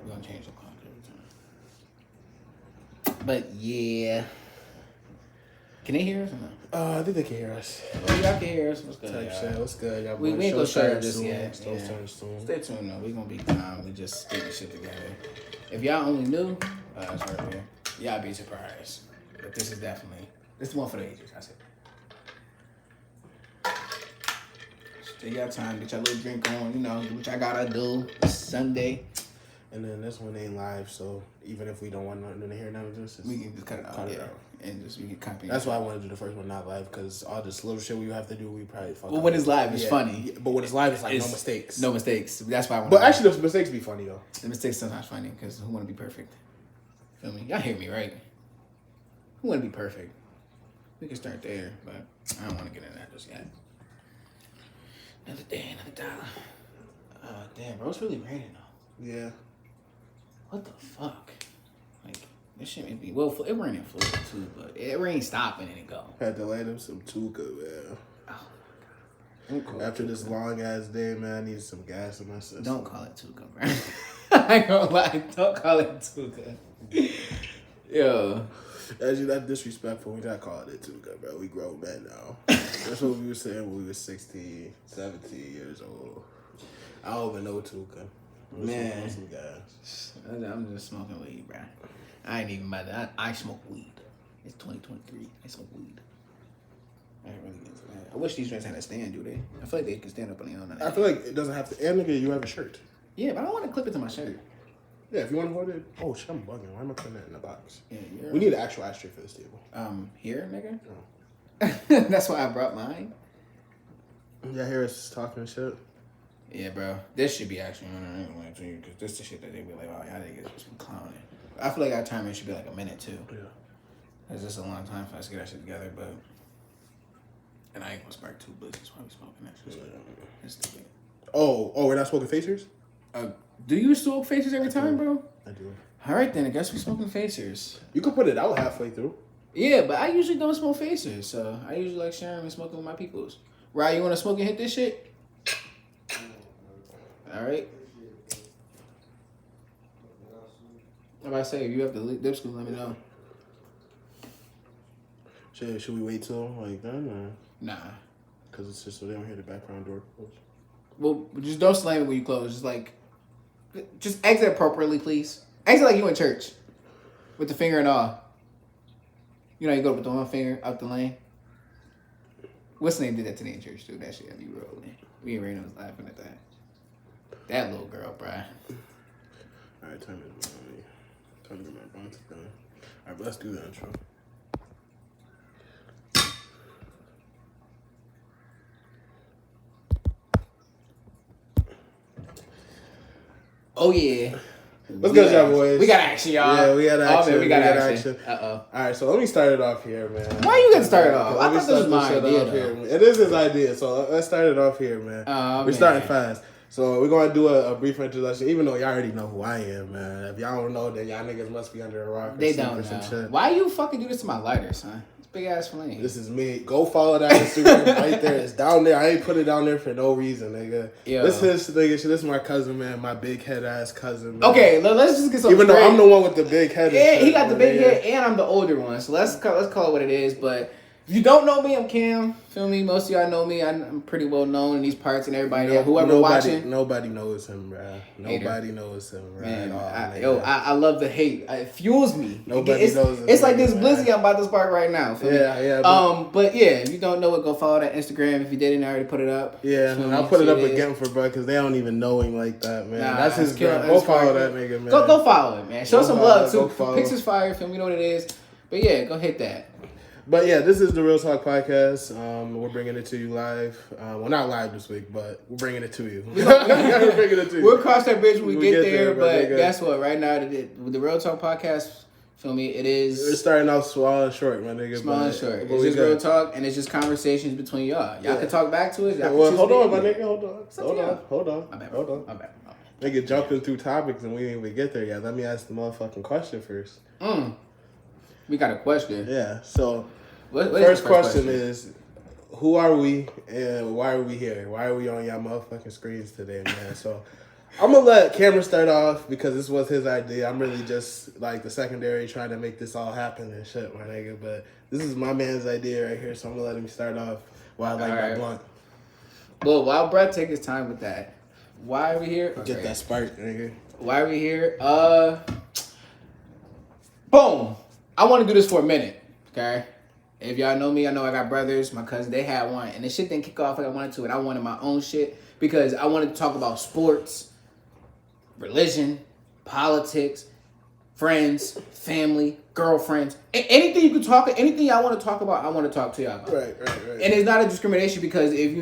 We're gonna change the clock every time. But yeah. Can they hear us or not? I think they can hear us. Oh, y'all can hear us. What's good? Type shit. What's good? Y'all We ain't gonna show you this yet. Soon. Stay tuned though. We gonna be calm. We just getting shit together. If y'all only knew, it's right here. Y'all be surprised. But this is definitely the one for the ages. I said. Take your time, get your little drink on. You know, do what y'all gotta do. It's Sunday. And then this one ain't live, so even if we don't want nothing to hear none of this, we can just cut it out. And just we can copy. That's why I want to do the first one not live, because all this little shit we have to do, we probably fuck. Well, when it's live, it's funny. Yeah, but when it's live, it's like no mistakes. No mistakes. That's why I want. But actually, the mistakes be funny though. The mistakes sometimes funny because who want to be perfect? Feel me? Y'all hear me, right? Who want to be perfect? We can start there, but I don't want to get into that just yet. Another day, another dollar. Damn, bro, it's really raining though. Yeah. What the fuck? Like, this shit made me... Well, it rained in Florida too, but it rained stopping and it go. Had to light up some Tuka, man. Oh, my God. After this long-ass day, man, I need some gas in my system. Don't call it Tuka, bro. I ain't gonna lie. Don't call it Tuka. Yo. As you not disrespectful, we not calling it Tuka, bro. We grown men now. That's what we were saying when we were 16, 17 years old. I don't even know Tuka. Man, some gas. I'm just smoking weed, bro. I ain't even about that. I smoke weed. It's 2023. I smoke weed. I ain't really into that. I wish these drinks had a stand, do they? I feel like they can stand up on their own. I feel like it doesn't have to. And nigga, you have a shirt. Yeah, but I don't want to clip it to my shirt. Yeah, if you want to hold it. Oh shit, I'm bugging. Why am I putting that in the box? Yeah, we need an actual ashtray for this table. Here, nigga. Oh. That's why I brought mine. Yeah, hear us talking shit. Yeah, bro. This should be actually on anyway, too, because this is the shit that they be like, oh, y'all niggas just be clowning. I feel like our timing should be like a minute, too. Yeah. It's just a long time for us to get that shit together, but... And I ain't gonna spark two blizzards while we smoking that shit. It's stupid. Oh, we're not smoking Facers? Do you smoke Facers every time, bro? I do. All right, then. I guess we smoking Facers. You can put it out halfway through. Yeah, but I usually don't smoke Facers, so I usually like sharing and smoking with my peoples. Ryan, you want to smoke and hit this shit? All right. I'm about to say, if you have the dip scoop, let me know. Should we wait till like then, or? Nah. Because it's just so they don't hear the background door close. Well, just don't slam it when you close. Just exit appropriately, please. Exit like you in church. With the finger and all. You know, you go with the one finger out the lane. What's the name did that today in church, too? That shit had me rolling. Me and Raina was laughing at that. That little girl, bruh. Alright, time to get my bounty done. Alright, but let's do the intro. Oh, yeah. What's good, y'all boys? We got action, y'all. Yeah, we got action. Oh, man, we got action. Uh-oh. Alright, so let me start it off here, man. Why you gonna start it off? I thought this was my idea, though. It is his idea, so let's start it off here, man. We're starting fast. So we're going to do a brief introduction, even though y'all already know who I am, man. If y'all don't know, then y'all niggas must be under a rock. They don't know. Some shit. Why you fucking do this to my lighter, son? It's big ass flame. This is me. Go follow that Instagram right there. It's down there. I ain't put it down there for no reason, nigga. Yo. This is his nigga. This is my cousin, man. My big head ass cousin, man. Okay, let's just get something Even though I'm the one with the big head. Yeah, he got the big head, and I'm the older one. So let's call it what it is, but... If you don't know me, I'm Cam. Feel me? Most of y'all know me. I'm pretty well known in these parts and everybody there. Whoever watching. Nobody knows him, bro. Nobody knows him, bro. Man, I love the hate. It fuels me. Nobody knows him. It's like this blizzy I'm about to spark right now. Yeah. But yeah, if you don't know it, go follow that Instagram. If you didn't, I already put it up. Yeah, and I'll put it up again for bro, because they don't even know him like that, man. That's his girl. Go follow that nigga, man. Go follow it, man. Show some love, too. Pictures fire. Feel me? You know what it is. But yeah, go hit that. But yeah, this is the Real Talk Podcast. We're bringing it to you live. Well, not live this week, but we're bringing it to you. We're bringing it to you. We'll cross that bridge when we get there. But guess what? Right now, with the Real Talk Podcast, feel me, it is... We're starting off small and short, my nigga. Small and short. It's just real talk, and it's just conversations between y'all. Y'all can talk back to us. Well, hold on, my nigga. Hold on. My bad. Nigga jumping through topics and we didn't even get there yet. Let me ask the motherfucking question first. We got a question. Yeah, so... First question is, who are we and why are we here? Why are we on y'all motherfucking screens today, man? So, I'm gonna let Cameron start off because this was his idea. I'm really just like the secondary trying to make this all happen and shit, my nigga. But this is my man's idea right here, so I'm gonna let him start off while I like my blunt. Well, while Brett take his time with that, why are we here? Okay. Get that spark, nigga. Why are we here? Boom. I want to do this for a minute, okay? If y'all know me, I know I got brothers. My cousin, they had one, and the shit didn't kick off like I wanted to, and I wanted my own shit because I wanted to talk about sports, religion, politics, friends, family, girlfriends, anything you could talk, anything y'all want to talk about, I want to talk to y'all about. Right. And it's not a discrimination because if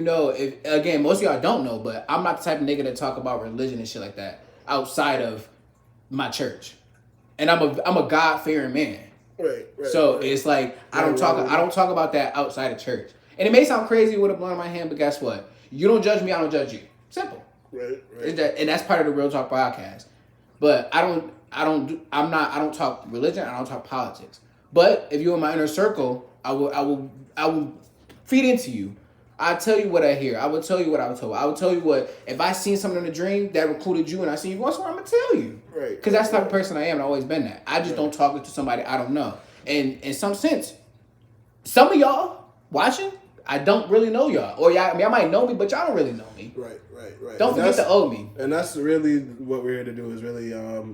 again, most of y'all don't know, but I'm not the type of nigga to talk about religion and shit like that outside of my church, and I'm a God fearing man. Right. So it's like I don't talk about that outside of church. And it may sound crazy with a blunt in my hand, but guess what? You don't judge me, I don't judge you. Simple. Right. And that's part of the Real Talk podcast. But I don't talk religion, I don't talk politics. But if you're in my inner circle, I will feed into you. I tell you what I hear. I will tell you what I was told. I will tell you what, if I seen something in a dream that included you and I seen you going somewhere, I'm going to tell you. Right. Because that's the type of person I am and I've always been that. I just don't talk to somebody I don't know. And in some sense, some of y'all watching, I don't really know y'all. Or y'all, I might know me, but y'all don't really know me. Right. Don't forget to owe me. And that's really what we're here to do is really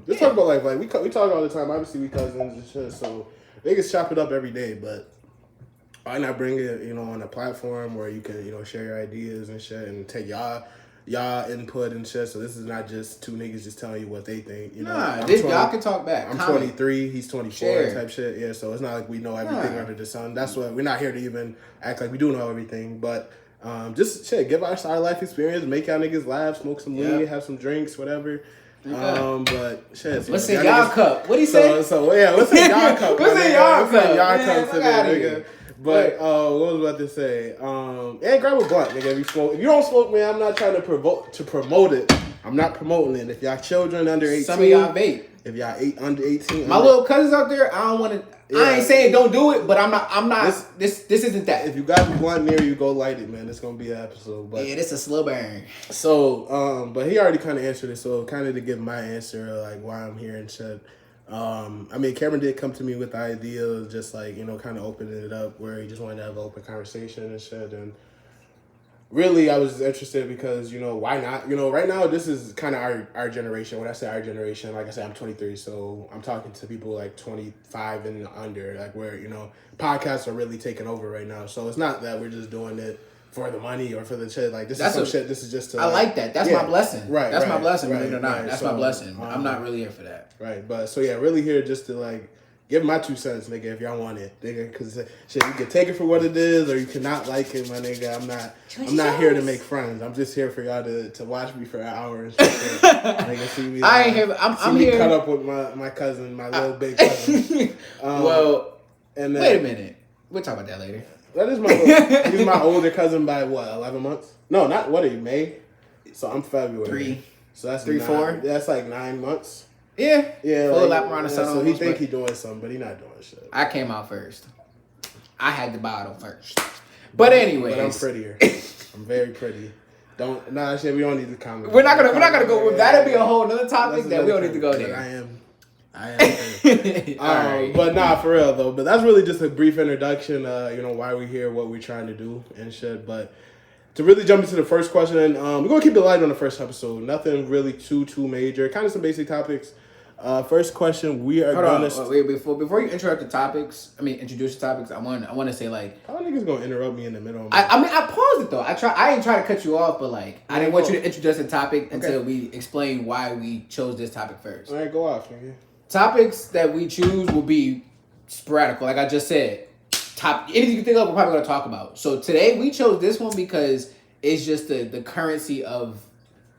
just talk about like we talk all the time. Obviously we cousins and shit, so niggas chop it up every day, but why not bring it, on a platform where you can, share your ideas and shit and take y'all input and shit. So this is not just two niggas just telling you what they think. Y'all can talk back. I'm 23, he's 24 type shit. Yeah, so it's not like we know everything under the sun. That's what we're not here to even act like we do know everything. But just shit, give our life experience, make y'all niggas laugh, smoke some weed, have some drinks, whatever. But shit. What's in y'all cup? What do you say? So yeah, what's in y'all cup? What's in y'all cup? Y'all cup today, nigga. But what was I about to say? And grab a blunt, nigga. If you don't smoke, man, I'm not trying to promote it. I'm not promoting it. If y'all children under 18, some of y'all vape. If y'all under 18, my little cousins out there, I don't want to. Yeah. I ain't saying don't do it, but I'm not. This isn't that. If you got the blunt near you, go light it, man. It's gonna be an episode. But yeah, this a slow burn. So, but he already kind of answered it. So, kind of to give my answer, like why I'm here and shit. Cameron did come to me with the idea of just like, kind of opening it up where he just wanted to have an open conversation and shit. And really, I was interested because, why not? Right now, this is kind of our generation. When I say our generation, like I said, I'm 23, so I'm talking to people like 25 and under, like where, podcasts are really taking over right now. So it's not that we're just doing it for the money or for the shit. Like, this is shit. This is just to... I like that. That's my blessing. Right. That's my blessing, right, believe it or not. That's my blessing. I'm not really here for that. Right. But, so yeah, really here just to, like, give my 2 cents, nigga, if y'all want it, nigga. Because, shit, you can take it for what it is or you cannot like it, my nigga. I'm not here to make friends. I'm just here for y'all to watch me for an hour and shit. Nigga, see me... I ain't here... I'm here... cut up with my cousin, my little big cousin. And then, wait a minute. We'll talk about that later. That is he's my older cousin by what, 11 months? No, not what are you, May? So I'm February. 3. So that's 3, 4. That's like 9 months. Yeah. Full like, lap around the sun. So he think he doing something, but he not doing shit. I came out first. I had the bottle first. But anyways. But I'm prettier. I'm very pretty. Shit, we don't need to comment. We're not gonna go with that'll be a whole other topic that we don't need to go there. I am. Right. But nah, for real though. But that's really just a brief introduction. Why we're here, what we're trying to do, and shit. But to really jump into the first question, we're gonna keep it light on the first episode. Nothing really too major. Kind of some basic topics. First question, we are wait, before you introduce the topics, I want to say like, how niggas gonna interrupt me in the middle? I paused it though. I ain't trying to cut you off, but like I didn't want you to introduce the topic until we explain why we chose this topic first. All right, go off, nigga. Topics that we choose will be sporadic, like I just said. Anything you think of, we're probably going to talk about. So today we chose this one because it's just the currency of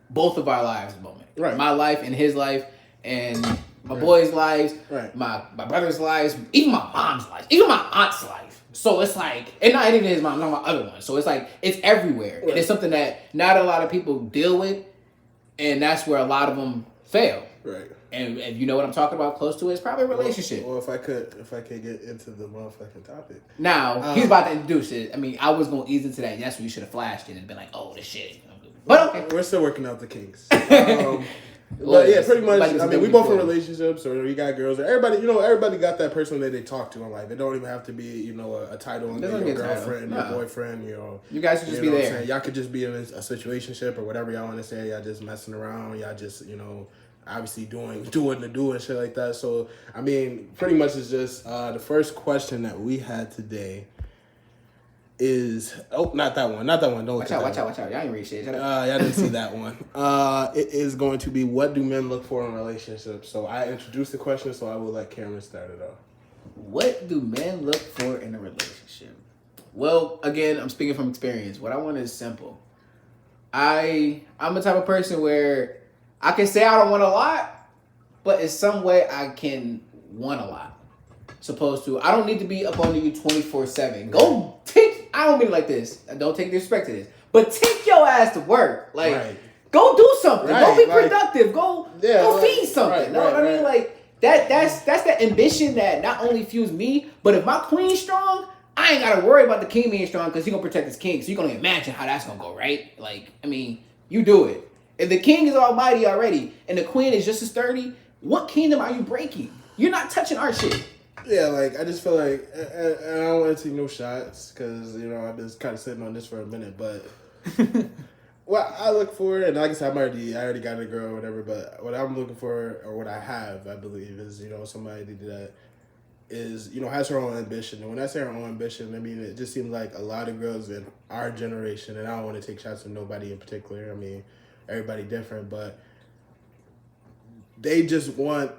both of our lives at the moment. Right. My life and his life, and my boys' lives, my brother's lives, even my mom's life, even my aunt's life. So it's like, and not even his mom, not my other one. So it's like, it's everywhere. Right. And it's something that not a lot of people deal with, and that's where a lot of them fail. Right. And if you know what I'm talking about close to it, it's probably a relationship. Well, if I could get into the motherfucking topic. Now, he's about to introduce it. I was going to ease into that. That's when you should have flashed it and been like, oh, this shit. But okay. We're still working out the kinks. But yeah, pretty much. I mean, we both in relationships, or we got girls. Or everybody got that person that they talk to in life. It don't even have to be, a title, your girlfriend, your boyfriend. You guys could just be there. Y'all could just be in a situationship or whatever y'all want to say. Y'all just messing around. Y'all just, obviously doing the do and shit like that. So I mean, pretty much it's just the first question that we had today is not that one. Don't watch out. Y'all ain't read shit. Y'all didn't see that one. It is going to be, what do men look for in relationships? So I introduced the question, so I will let Cameron start it off. What do men look for in a relationship? Well, again, I'm speaking from experience. What I want is simple. I'm the type of person where I can say I don't want a lot, but in some way I can want a lot. Supposed to. I don't need to be up under you 24/7. Go take. I don't mean it like this. Don't take disrespect to this. But take your ass to work. Like, go do something. Right. Go be productive. Go feed something. You know what I mean? Like that's the ambition that not only fuels me, but if my queen's strong, I ain't gotta worry about the king being strong because he gonna protect his king. So you're gonna imagine how that's gonna go, right? Like, I mean, you do it. If the king is almighty already and the queen is just as sturdy, what kingdom are you breaking? You're not touching our shit. Yeah, like, I just feel like, and I don't want to take no shots, because, I've been kind of sitting on this for a minute, but what I look for, and like I said, I already got a girl or whatever, but what I'm looking for, or what I have, I believe, is, somebody that is, has her own ambition. And when I say her own ambition, I mean, it just seems like a lot of girls in our generation, and I don't want to take shots at nobody in particular, I mean, everybody different, but they just want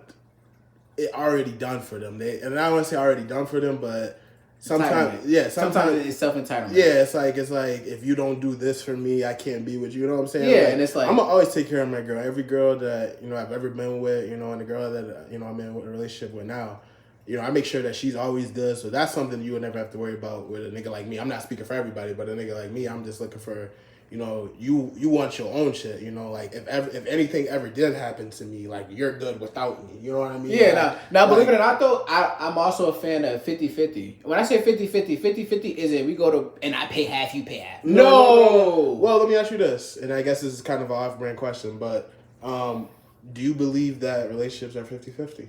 it already done for them. And I don't want to say already done for them, but sometimes it's self-entitlement. Yeah, it's like if you don't do this for me, I can't be with you. You know what I'm saying? Yeah, and it's like, I'm gonna always take care of my girl. Every girl that I've ever been with, and the girl that I'm in a relationship with now, I make sure that she's always good. So that's something you would never have to worry about with a nigga like me. I'm not speaking for everybody, but a nigga like me, I'm just looking for, you want your own shit, like if anything ever did happen to me, like, you're good without me, you know what I mean? Yeah, now believe it or not though, I'm also a fan of 50-50. When I say 50-50 isn't we go to, and I pay half, you pay half. No. Well, let me ask you this, and I guess this is kind of an off-brand question, but do you believe that relationships are 50-50?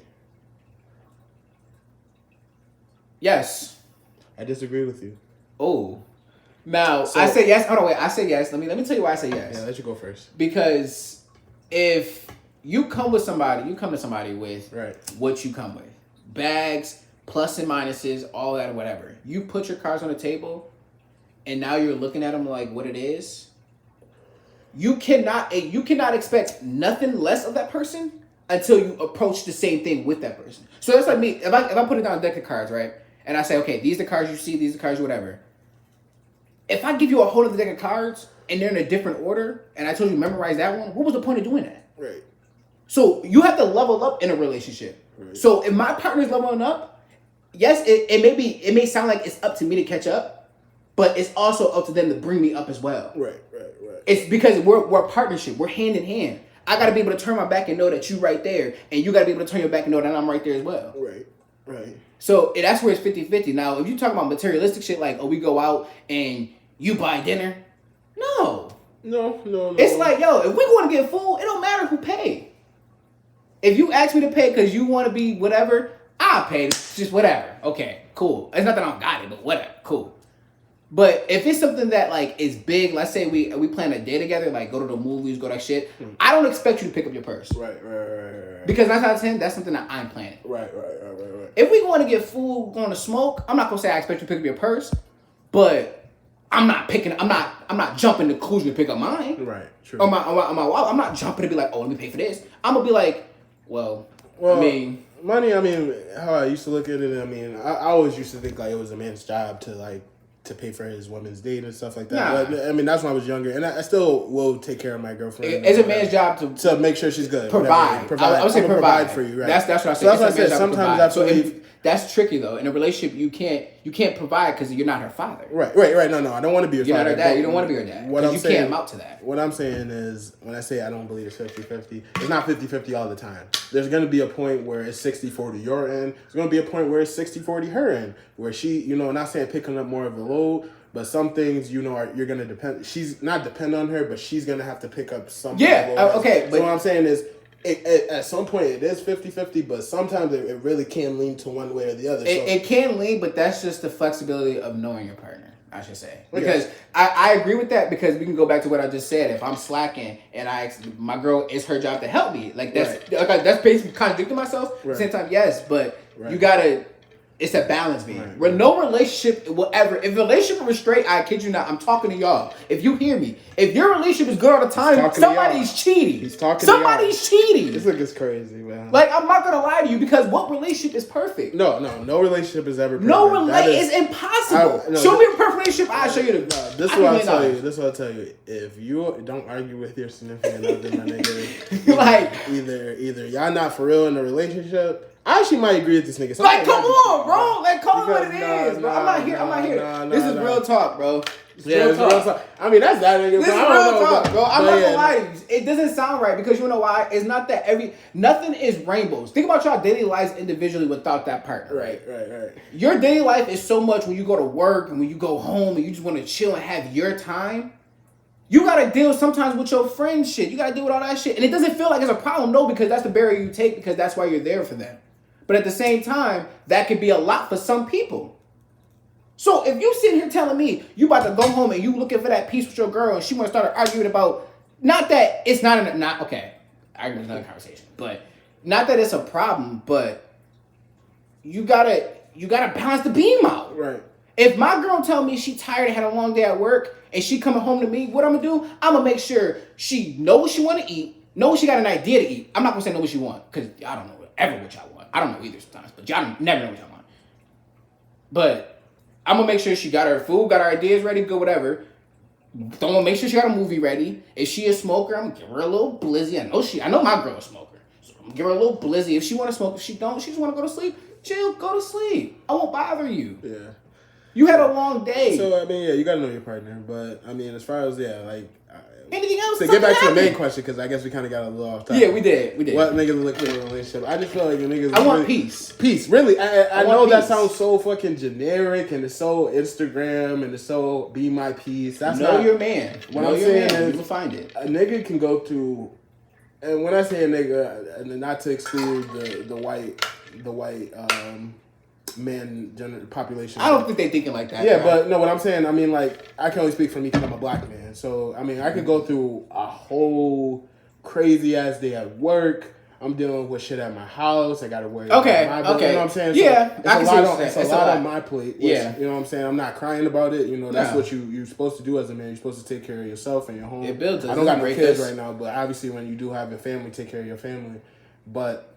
Yes. I disagree with you. Oh. Now, I say yes. Hold on, wait. I say yes. Let me tell you why I say yes. Yeah, let you go first. Because if you come to somebody with what you come with. Bags, plus and minuses, all that, whatever. You put your cards on the table, and now you're looking at them like what it is. You cannot expect nothing less of that person until you approach the same thing with that person. So that's like me. If I put it down a deck of cards, right? And I say, okay, these are the cards you see, these are the cards, whatever. If I give you a whole other deck of cards and they're in a different order, and I told you memorize that one, what was the point of doing that? Right. So you have to level up in a relationship. Right. So if my partner's leveling up, yes, it may sound like it's up to me to catch up, but it's also up to them to bring me up as well. Right. It's because we're a partnership. We're hand in hand. I got to be able to turn my back and know that you right there, and you got to be able to turn your back and know that I'm right there as well. Right. So that's where it's 50-50. Now, if you talk about materialistic shit like, we go out and you buy dinner, no. It's like, yo, if we want to get full, it don't matter who pay. If you ask me to pay because you want to be whatever, I'll pay. Just whatever. Okay, cool. It's not that I don't got it, but whatever. Cool. But if it's something that like is big, let's say we plan a day together, like go to the movies, go to that shit. I don't expect you to pick up your purse. Right. Because 9 out of 10, that's something that I'm planning. Right. If we going to get food, going to smoke, I'm not gonna say I expect you to pick up your purse, but I'm not jumping to conclusion to pick up mine. Right. True. Or my wallet. I'm not jumping to be like, let me pay for this. I'm gonna be like, well, I mean, money. I mean, how I used to look at it. I mean, I always used to think like it was a man's job to pay for his woman's date and stuff like that. Nah. But I mean, that's when I was younger, and I still will take care of my girlfriend. It's a man's job to make sure she's good. Provide. I would say provide for you. Right. That's what I said. So that's what I said. Sometimes I believe that's tricky though. In a relationship, you can't provide because you're not her father. Right. No, I don't want to be your father. You're not her dad. You don't want to be her dad. You can't amount to that. What I'm saying is, when I say I don't believe it's 50-50, it's not 50-50 all the time. There's going to be a point where it's 60-40 your end. There's going to be a point where it's 60-40 her end, where she, not saying picking up more of the load, But some things, you know, you're gonna depend. She's not depend on her, but she's gonna have to pick up some. Yeah, okay. So what I'm saying is, at some point it is 50-50, but sometimes it really can lean to one way or the other. It can lean, but that's just the flexibility of knowing your partner, I should say. Because I agree with that, because we can go back to what I just said. If I'm slacking and my girl, it's her job to help me. Like that's basically contradicting myself. At the same time, yes, but you gotta. It's a balance, man. Right. No relationship will ever. If a relationship was straight, I kid you not, I'm talking to y'all. If you hear me, if your relationship is good all the time, somebody's cheating. He's talking. Somebody's cheating. This nigga's crazy, man. Like, I'm not gonna lie to you, because what relationship is perfect? No relationship is ever perfect. No relationship is impossible. Show me a perfect relationship. I'll show you the. This is what I'll tell you. This is what I'll tell you. If you don't argue with your significant other, my nigga, like either y'all not for real in a relationship. I actually might agree with this nigga. Like, come on, bro. Like, call it what it is, bro. I'm not here. This is real talk, bro. Real talk. I mean, that's that nigga. This is real talk, bro. I'm not gonna lie to you. It doesn't sound right, because you know why? It's not that nothing is rainbows. Think about y'all daily lives individually without that partner, right? Right. Your daily life is so much when you go to work and when you go home and you just want to chill and have your time. You gotta deal sometimes with your friends shit. You gotta deal with all that shit. And it doesn't feel like it's a problem, no, because that's the barrier you take, because that's why you're there for them. But at the same time, that could be a lot for some people. So if you sitting here telling me you about to go home and you looking for that peace with your girl and she want to start arguing about, not that it's not okay, arguing is another conversation, but not that it's a problem, but you gotta balance the beam out. Right. If my girl tell me she tired and had a long day at work and she coming home to me, what I'm gonna do? I'm gonna make sure she know what she want to eat, know she got an idea to eat. I'm not gonna say know what she want, because I don't know ever what y'all want. I don't know either sometimes, but y'all never know what y'all want. But I'm gonna make sure she got her food, got her ideas ready, good, whatever. Don't make sure she got a movie ready. If she a smoker, I'm gonna give her a little blizzy. I know my girl a smoker, so I'm gonna give her a little blizzy. If she want to smoke, if she don't, she just want to go to sleep. Chill, go to sleep. I won't bother you. Yeah. You had a long day. So I mean, yeah, you gotta know your partner. But I mean, as far as like. Anything else? To get back to the main question, because I guess we kind of got a little off topic. Yeah, we did. What niggas look for in a relationship? I just feel like the niggas. I want peace. Peace, really. I know peace. That sounds so fucking generic, and it's so Instagram, and it's so be my peace. That's know not your man. What I'm saying is, you will find it. A nigga can go through, and when I say a nigga, and not to exclude the white man population. I don't think they thinking like that. Yeah, right? But no, what I'm saying, I mean, like, I can only speak for me because I'm a black man. So, I mean, I could go through a whole crazy ass day at work. I'm dealing with shit at my house. I got to worry about my okay. You know what I'm saying? Yeah, so it's a lot on my plate. Which, you know what I'm saying? I'm not crying about it. You know, that's what you're supposed to do as a man. You're supposed to take care of yourself and your home. It builds us. I don't got no kids right now, but obviously when you do have a family, take care of your family. But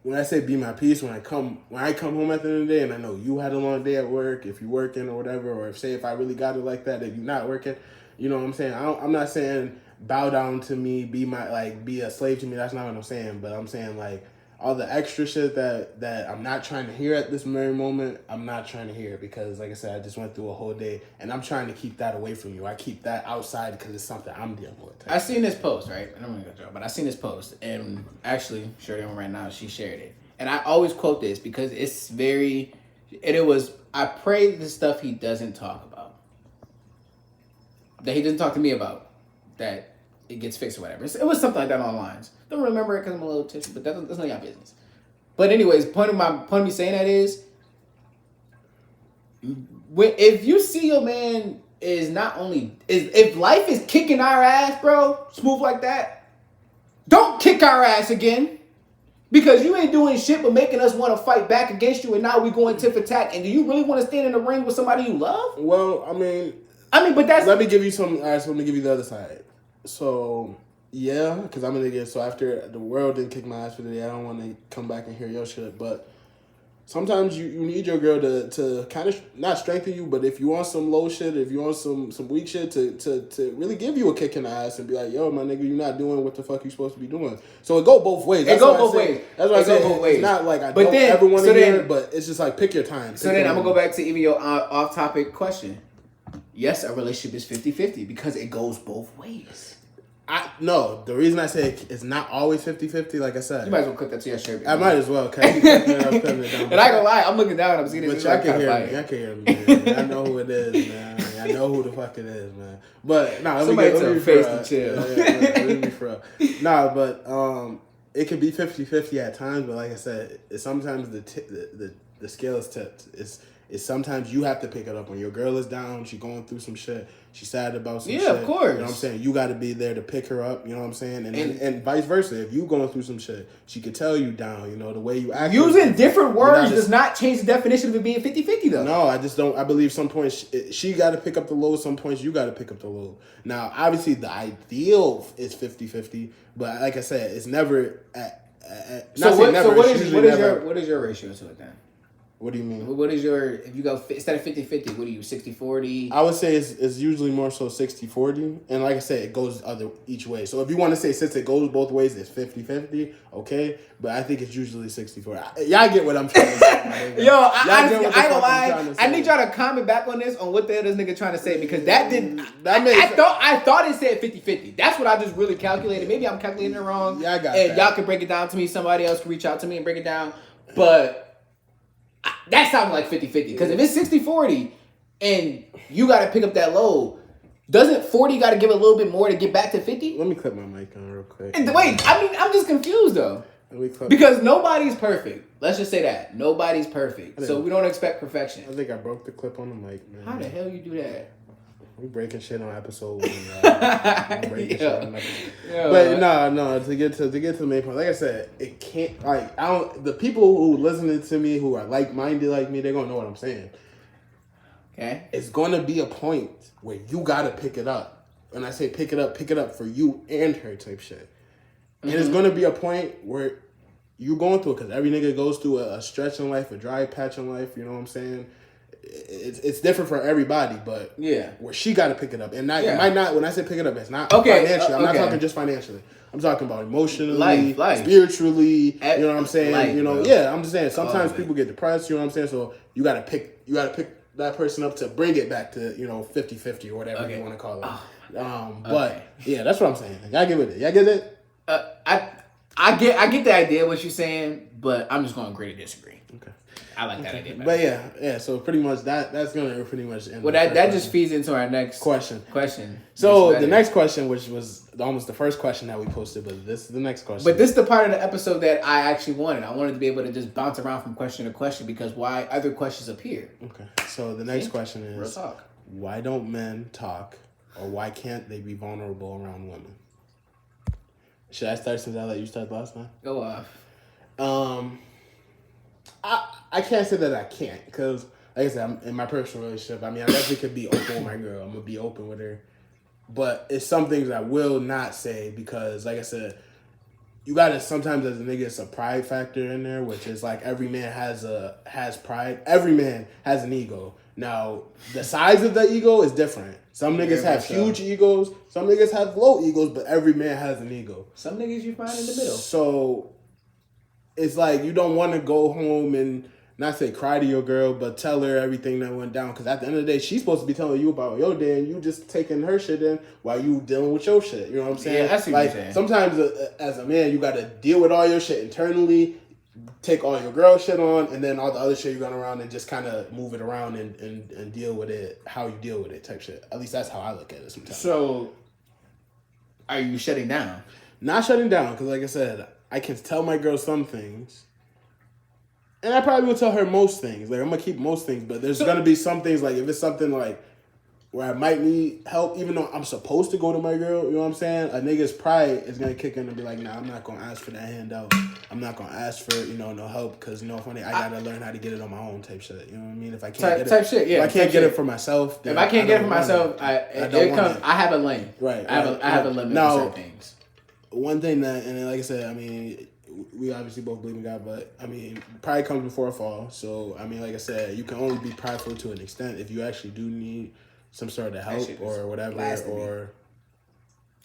when I say be my peace, when I come home at the end of the day and I know you had a long day at work, if you're working or whatever, or if I really got it like that, if you're not working, you know what I'm saying? I'm not saying bow down to me, be a slave to me. That's not what I'm saying. But I'm saying like all the extra shit that I'm not trying to hear at this very moment, I'm not trying to hear, because like I said, I just went through a whole day and I'm trying to keep that away from you. I keep that outside because it's something I'm dealing with. I seen this post, right? I don't want to go through it, but I seen this post, and actually, Shirley right now, she shared it. And I always quote this because it's I pray the stuff he doesn't talk about, that he doesn't talk to me about, that it gets fixed or whatever. It was something like that on the lines. Don't remember it because I'm a little tipsy, but that's none of your business. But anyways, point of me saying that is, if you see your man if life is kicking our ass, bro, smooth like that, don't kick our ass again. Because you ain't doing shit but making us want to fight back against you, and now we going tit for tat. And do you really want to stand in the ring with somebody you love? Well, I mean, but that's... Let me give you some... All right, so let me give you the other side. So, yeah, because I'm going to get... So after the world didn't kick my ass for the day, I don't want to come back and hear your shit. But sometimes you need your girl to kind of not strengthen you, but if you want some low shit, if you want some weak shit, to really give you a kick in the ass and be like, yo, my nigga, you're not doing what the fuck you supposed to be doing. So it go both ways. It go both ways. That's why I say it's not like I don't ever want to hear it, but it's just like pick your time. So then I'm going to go back to even your off-topic question. Yes, a relationship is 50-50 because it goes both ways. No, the reason I say it's not always 50-50, like I said. You might as well clip that to your shirt. I might as well, cause I keep cutting it up, cutting it down. And I ain't gonna lie, I'm looking down and I'm seeing this. But y'all can hear me. I can hear me. Man. I know who it is, man. I know who the fuck it is, man. But let me get face to chill. Let me for but it could be 50-50 at times. But like I said, it's sometimes the scale is tipped. It's sometimes you have to pick it up when your girl is down. She's going through some shit. She's sad about some shit. Yeah, of course. You know what I'm saying? You got to be there to pick her up. You know what I'm saying? And vice versa. If you going through some shit, she could tell you down. You know, the way you act. Using different words does not change the definition of it being 50-50 though. No, I just don't. I believe some points she got to pick up the load. Some points you got to pick up the load. Now, obviously, the ideal is 50-50. But like I said, it's never what is your ratio to it then? What do you mean? What is your, if you go, instead of 50-50, what do you, 60-40? I would say it's usually more so 60-40. And like I said, it goes each way. So if you want to say since it goes both ways, it's 50-50, okay? But I think it's usually 60-40. Y'all get what I'm trying to say. Yo, I ain't gonna lie. I need y'all to comment back on this, on what the hell this nigga trying to say, because I thought it said 50-50. That's what I just really calculated. Maybe I'm calculating it wrong. Yeah, I got and that. Y'all can break it down to me. Somebody else can reach out to me and break it down. But that sounds like 50-50. Because if it's 60-40 and you got to pick up that load, doesn't 40 got to give a little bit more to get back to 50? Let me clip my mic on real quick. And wait, I'm just confused though. Because nobody's perfect. Let's just say that. Nobody's perfect. So we don't expect perfection. I think I broke the clip on the mic, man. How the hell you do that? We breaking shit on episode 1. But no. To get to the main point, like I said, it can't. Like the people who listening to me who are like minded like me, they're gonna know what I'm saying. Okay. It's gonna be a point where you gotta pick it up. When I say pick it up for you and her type shit. And it's gonna be a point where you're going through it, because every nigga goes through a stretch in life, a dry patch in life. You know what I'm saying? It's different for everybody, but yeah, where she got to pick it up, and it might not. When I say pick it up, it's not financially. I'm not talking just financially. I'm talking about emotionally, life. Spiritually. You know what I'm saying? Life, I'm just saying. Sometimes people get depressed. You know what I'm saying? So you got to pick that person up to bring it back to 50-50 or whatever you want to call it. But yeah, that's what I'm saying. Y'all get with it. Y'all get it? I get the idea of what you're saying, but I'm just going to agree to disagree. Okay. I like that idea better. But yeah. So pretty much that's gonna pretty much end. Well, that just feeds into our next question. So the next question, which was almost the first question that we posted, but this is the next question. But this is the part of the episode that I actually wanted. I wanted to be able to just bounce around from question to question, because why other questions appear. Okay. So the next question is, real talk. Why don't men talk, or why can't they be vulnerable around women? Should I start since I let you start last time? Go off. I can't say that I can't, because like I said, I'm in my personal relationship. I mean, I definitely could be open with my girl. I'm gonna be open with her, but it's some things I will not say, because like I said, you gotta sometimes as a nigga, it's a pride factor in there, which is like every man has pride. Every man has an ego. Now the size of the ego is different. Some niggas have huge egos. Some niggas have low egos, but every man has an ego. Some niggas you find in the middle. So it's like you don't want to go home and not say cry to your girl, but tell her everything that went down. Because at the end of the day, she's supposed to be telling you about your day, and you just taking her shit in while you dealing with your shit. You know what I'm saying? Yeah, I see what you're saying. Sometimes as a man, you got to deal with all your shit internally, take all your girl shit on, and then all the other shit you got around and just kind of move it around and deal with it how you deal with it type shit. At least that's how I look at it sometimes. So, are you shutting down? Not shutting down, because like I said, I can tell my girl some things. And I probably will tell her most things. Like, I'm going to keep most things. But there's going to be some things, like, if it's something, like, where I might need help, even though I'm supposed to go to my girl, you know what I'm saying? A nigga's pride is going to kick in and be like, nah, I'm not going to ask for that handout. I'm not going to ask for, no help, because, funny, I got to learn how to get it on my own type shit. You know what I mean? If I can't get it. Type shit, yeah. If I can't get it for myself, then if I can't get it for myself, I have a lane. Right. I have a limit for certain things. One thing that, and like I said, I mean, we obviously both believe in God, but I mean, pride comes before a fall. So, I mean, like I said, you can only be prideful to an extent if you actually do need some sort of help or whatever. Or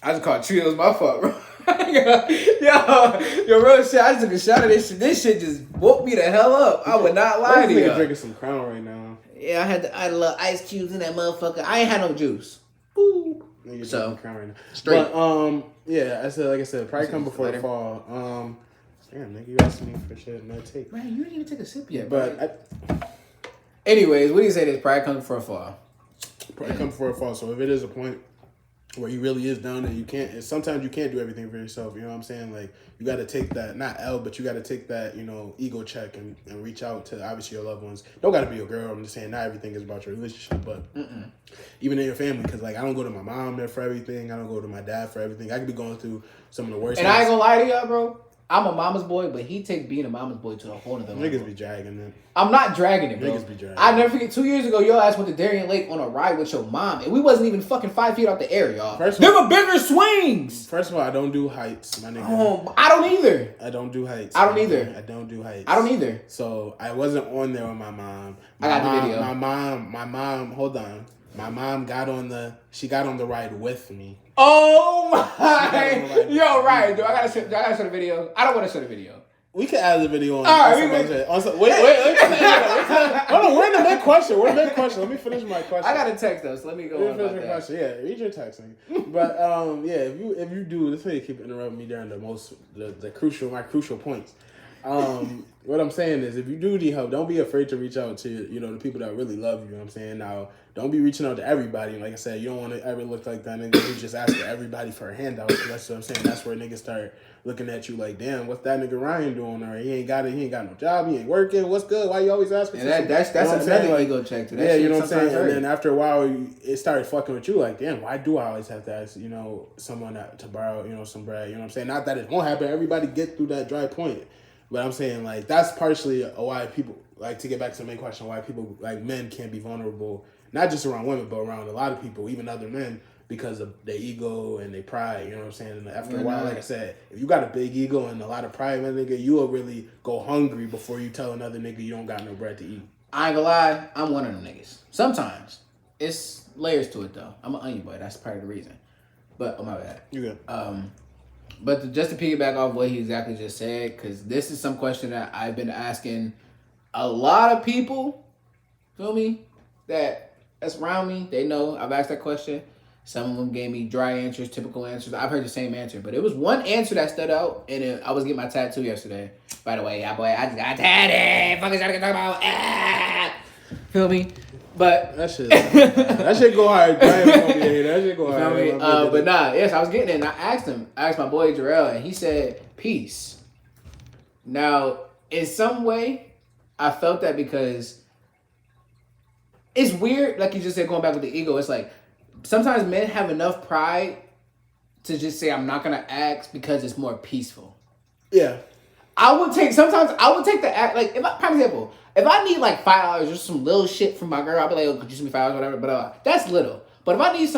I just called trios my fault, bro. yo, real shit. I just took a shot of this shit. This shit just woke me the hell up. I would not lie to you. Drinking some Crown right now. Yeah, I had a little ice cubes in that motherfucker. I ain't had no juice. Ooh. Nigga So, crown right now. straight. But yeah, like I said, probably come before the fall. Damn, nigga, you asked me for shit, man. Take. Man, you didn't even take a sip yet. But anyways, what do you say? This pride comes before a fall. Probably come before a fall. So if it is a point where he really is down and you can't, and sometimes you can't do everything for yourself. You know what I'm saying? Like you got to take that, not L, but you got to take that, ego check and reach out to obviously your loved ones. Don't got to be your girl. I'm just saying not everything is about your relationship, but even in your family, because like I don't go to my mom there for everything. I don't go to my dad for everything. I could be going through some of the worst. And I ain't gonna lie to y'all, bro. I'm a mama's boy, but he takes being a mama's boy to a whole nother level. Niggas be dragging it. I'm not dragging it, bro. Niggas be dragging. I never forget 2 years ago, your ass went to Darien Lake on a ride with your mom, and we wasn't even fucking 5 feet out the air, y'all. There were bigger swings. First of all, I don't do heights, my nigga. I don't either. I don't do heights. I don't either. I don't do heights. I don't either. So I wasn't on there with my mom. I got the video. My mom. Hold on. My mom got on the ride with me. Oh my! Yo, right, dude. I gotta show the video. I don't want to show the video. We can add the video on. All right, wait. Hold on, we're in the mid question. Let me finish my question. I got a text though, so let me go on about that. Question. Yeah, read your text. But yeah, if you do, this way you keep interrupting me during the crucial points. What I'm saying is, if you do need help, don't be afraid to reach out to the people that really love you. You know what I'm saying? Now, don't be reaching out to everybody. Like I said, you don't want to ever look like that nigga who just asking everybody for a handout. That's what I'm saying. That's where niggas start looking at you like, damn, what's that nigga Ryan doing? Or he ain't got no job. He ain't working. What's good? Why you always asking? And that's another ego check too. Yeah, you know what I'm saying. And then after a while, it started fucking with you. Like, damn, why do I always have to ask someone to borrow some bread? You know what I'm saying? Not that it won't happen. Everybody get through that dry point. But I'm saying, like, that's partially why people, like, to get back to the main question, why people, like, men can't be vulnerable, not just around women, but around a lot of people, even other men, because of their ego and their pride, you know what I'm saying? And after a while, like I said, if you got a big ego and a lot of pride, man, nigga, you will really go hungry before you tell another nigga you don't got no bread to eat. I ain't gonna lie, I'm one of them niggas. Sometimes. It's layers to it, though. I'm an onion boy. That's part of the reason. But, oh, my bad. You good. But just to piggyback off what he exactly just said, because this is some question that I've been asking a lot of people, feel me, that's around me. They know I've asked that question. Some of them gave me dry answers, typical answers. I've heard the same answer, but it was one answer that stood out, and I was getting my tattoo yesterday. By the way, boy, I just got tatted. Fuck is that talking about? Feel me? But that shit go hard. That shit go hard. But nah, yes, I was getting it, and I asked my boy Jarrell, and he said, peace. Now, in some way, I felt that because it's weird, like you just said, going back with the ego, it's like, sometimes men have enough pride to just say, I'm not going to ask because it's more peaceful. Yeah. I would take the act, like, for example, if I need like $5 or some little shit from my girl, I'll be like, oh, could you send me $5, whatever, but that's little. But if I need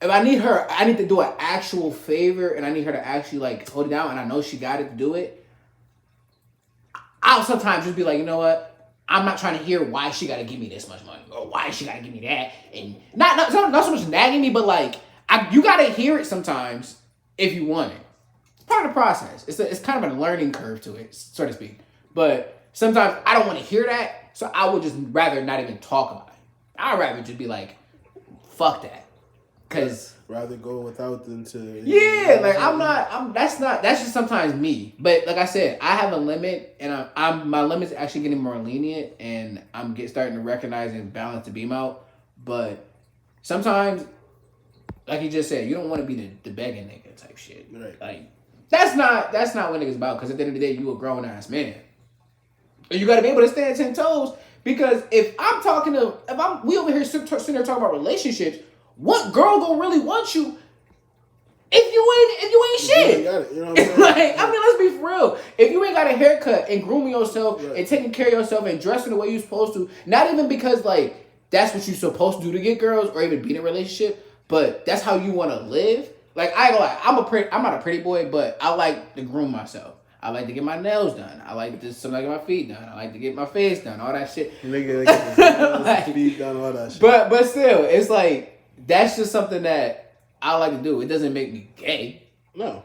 I need to do an actual favor and I need her to actually like hold it down and I know she got it to do it, I'll sometimes just be like, you know what? I'm not trying to hear why she got to give me this much money or why she got to give me that. And not so much nagging me, but like, you got to hear it sometimes if you want it. It's part of the process. It's kind of a learning curve to it, so to speak. But sometimes I don't want to hear that, so I would just rather not even talk about it. I'd rather just be like, fuck that. Cause rather go without than to that's just sometimes me. But like I said, I have a limit and my limit's actually getting more lenient and I'm starting to recognize and balance the beam out. But sometimes, like you just said, you don't want to be the begging nigga type shit. Right. Like that's not what niggas about, because at the end of the day, you a grown ass man. And you got to be able to stand 10 toes, because if we over here sitting there talking about relationships, what girl gonna really want you if you ain't shit? You got it, you know what I'm saying? I mean, let's be for real. If you ain't got a haircut and grooming yourself and taking care of yourself and dressing the way you're supposed to, not even because like that's what you're supposed to do to get girls or even be in a relationship, but that's how you want to live. Like, I ain't gonna lie, I'm not a pretty boy, but I like to groom myself. I like to get my nails done. I like to sometimes get my feet done. I like to get my face done. All that shit. Nigga, get his feet done, all that shit. But still, it's like, that's just something that I like to do. It doesn't make me gay. No.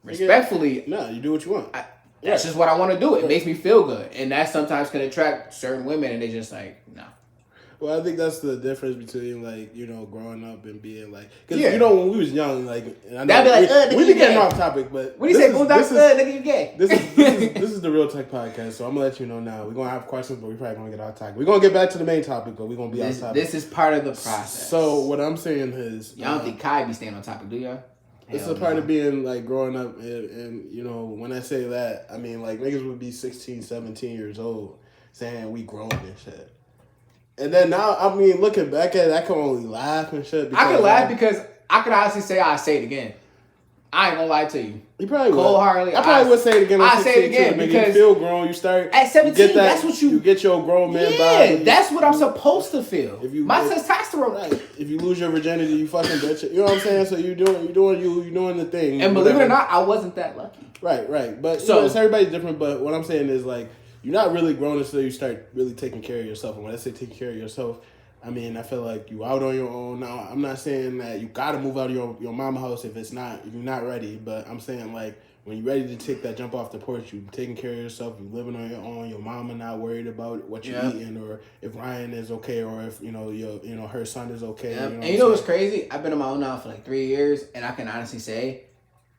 Respectfully. No, you do what you want. That's just what I want to do. It makes me feel good. And that sometimes can attract certain women, and they just like, no. Well, I think that's the difference between like growing up and being like because Yeah. when we was young, like and I know That'd be like, we nigga, be you getting gay. off topic, but What do you say? Nigga, you gay. This is the Real Tech Podcast, so I'm gonna let you know now. We're gonna have questions, but we probably gonna get off topic. We're gonna get back to the main topic, but we're gonna be off topic. This is part of the process. So what I'm saying is, y'all don't think Kai be staying on topic, do y'all? It's a part of being like growing up, and when I say that, I mean like niggas would be 16, 17 years old saying we grown and shit. And then now, I mean, looking back at it, I can only laugh and shit. I can laugh because I could honestly say I say it again. I ain't gonna lie to you. You probably would. Wholeheartedly. I probably would say it again. I say it again because you feel grown. You start at 17. That's what you get your grown man yeah, body. that's what I'm supposed to feel. My testosterone. Right. If you lose your virginity, you fucking bitch. You know what I'm saying? So you're doing the thing. And believe it or not, I wasn't that lucky. Right. But so it's everybody's different. But what I'm saying is like you're not really grown until you start really taking care of yourself. And when I say taking care of yourself, I mean, I feel like you out on your own. Now, I'm not saying that you got to move out of your mama house if you're not ready. But I'm saying, like, when you're ready to take that jump off the porch, you taking care of yourself, you living on your own, your mama not worried about what you're eating or if Ryan is okay or if, her son is okay. Yep. And you know what's crazy? I've been on my own now for like 3 years, and I can honestly say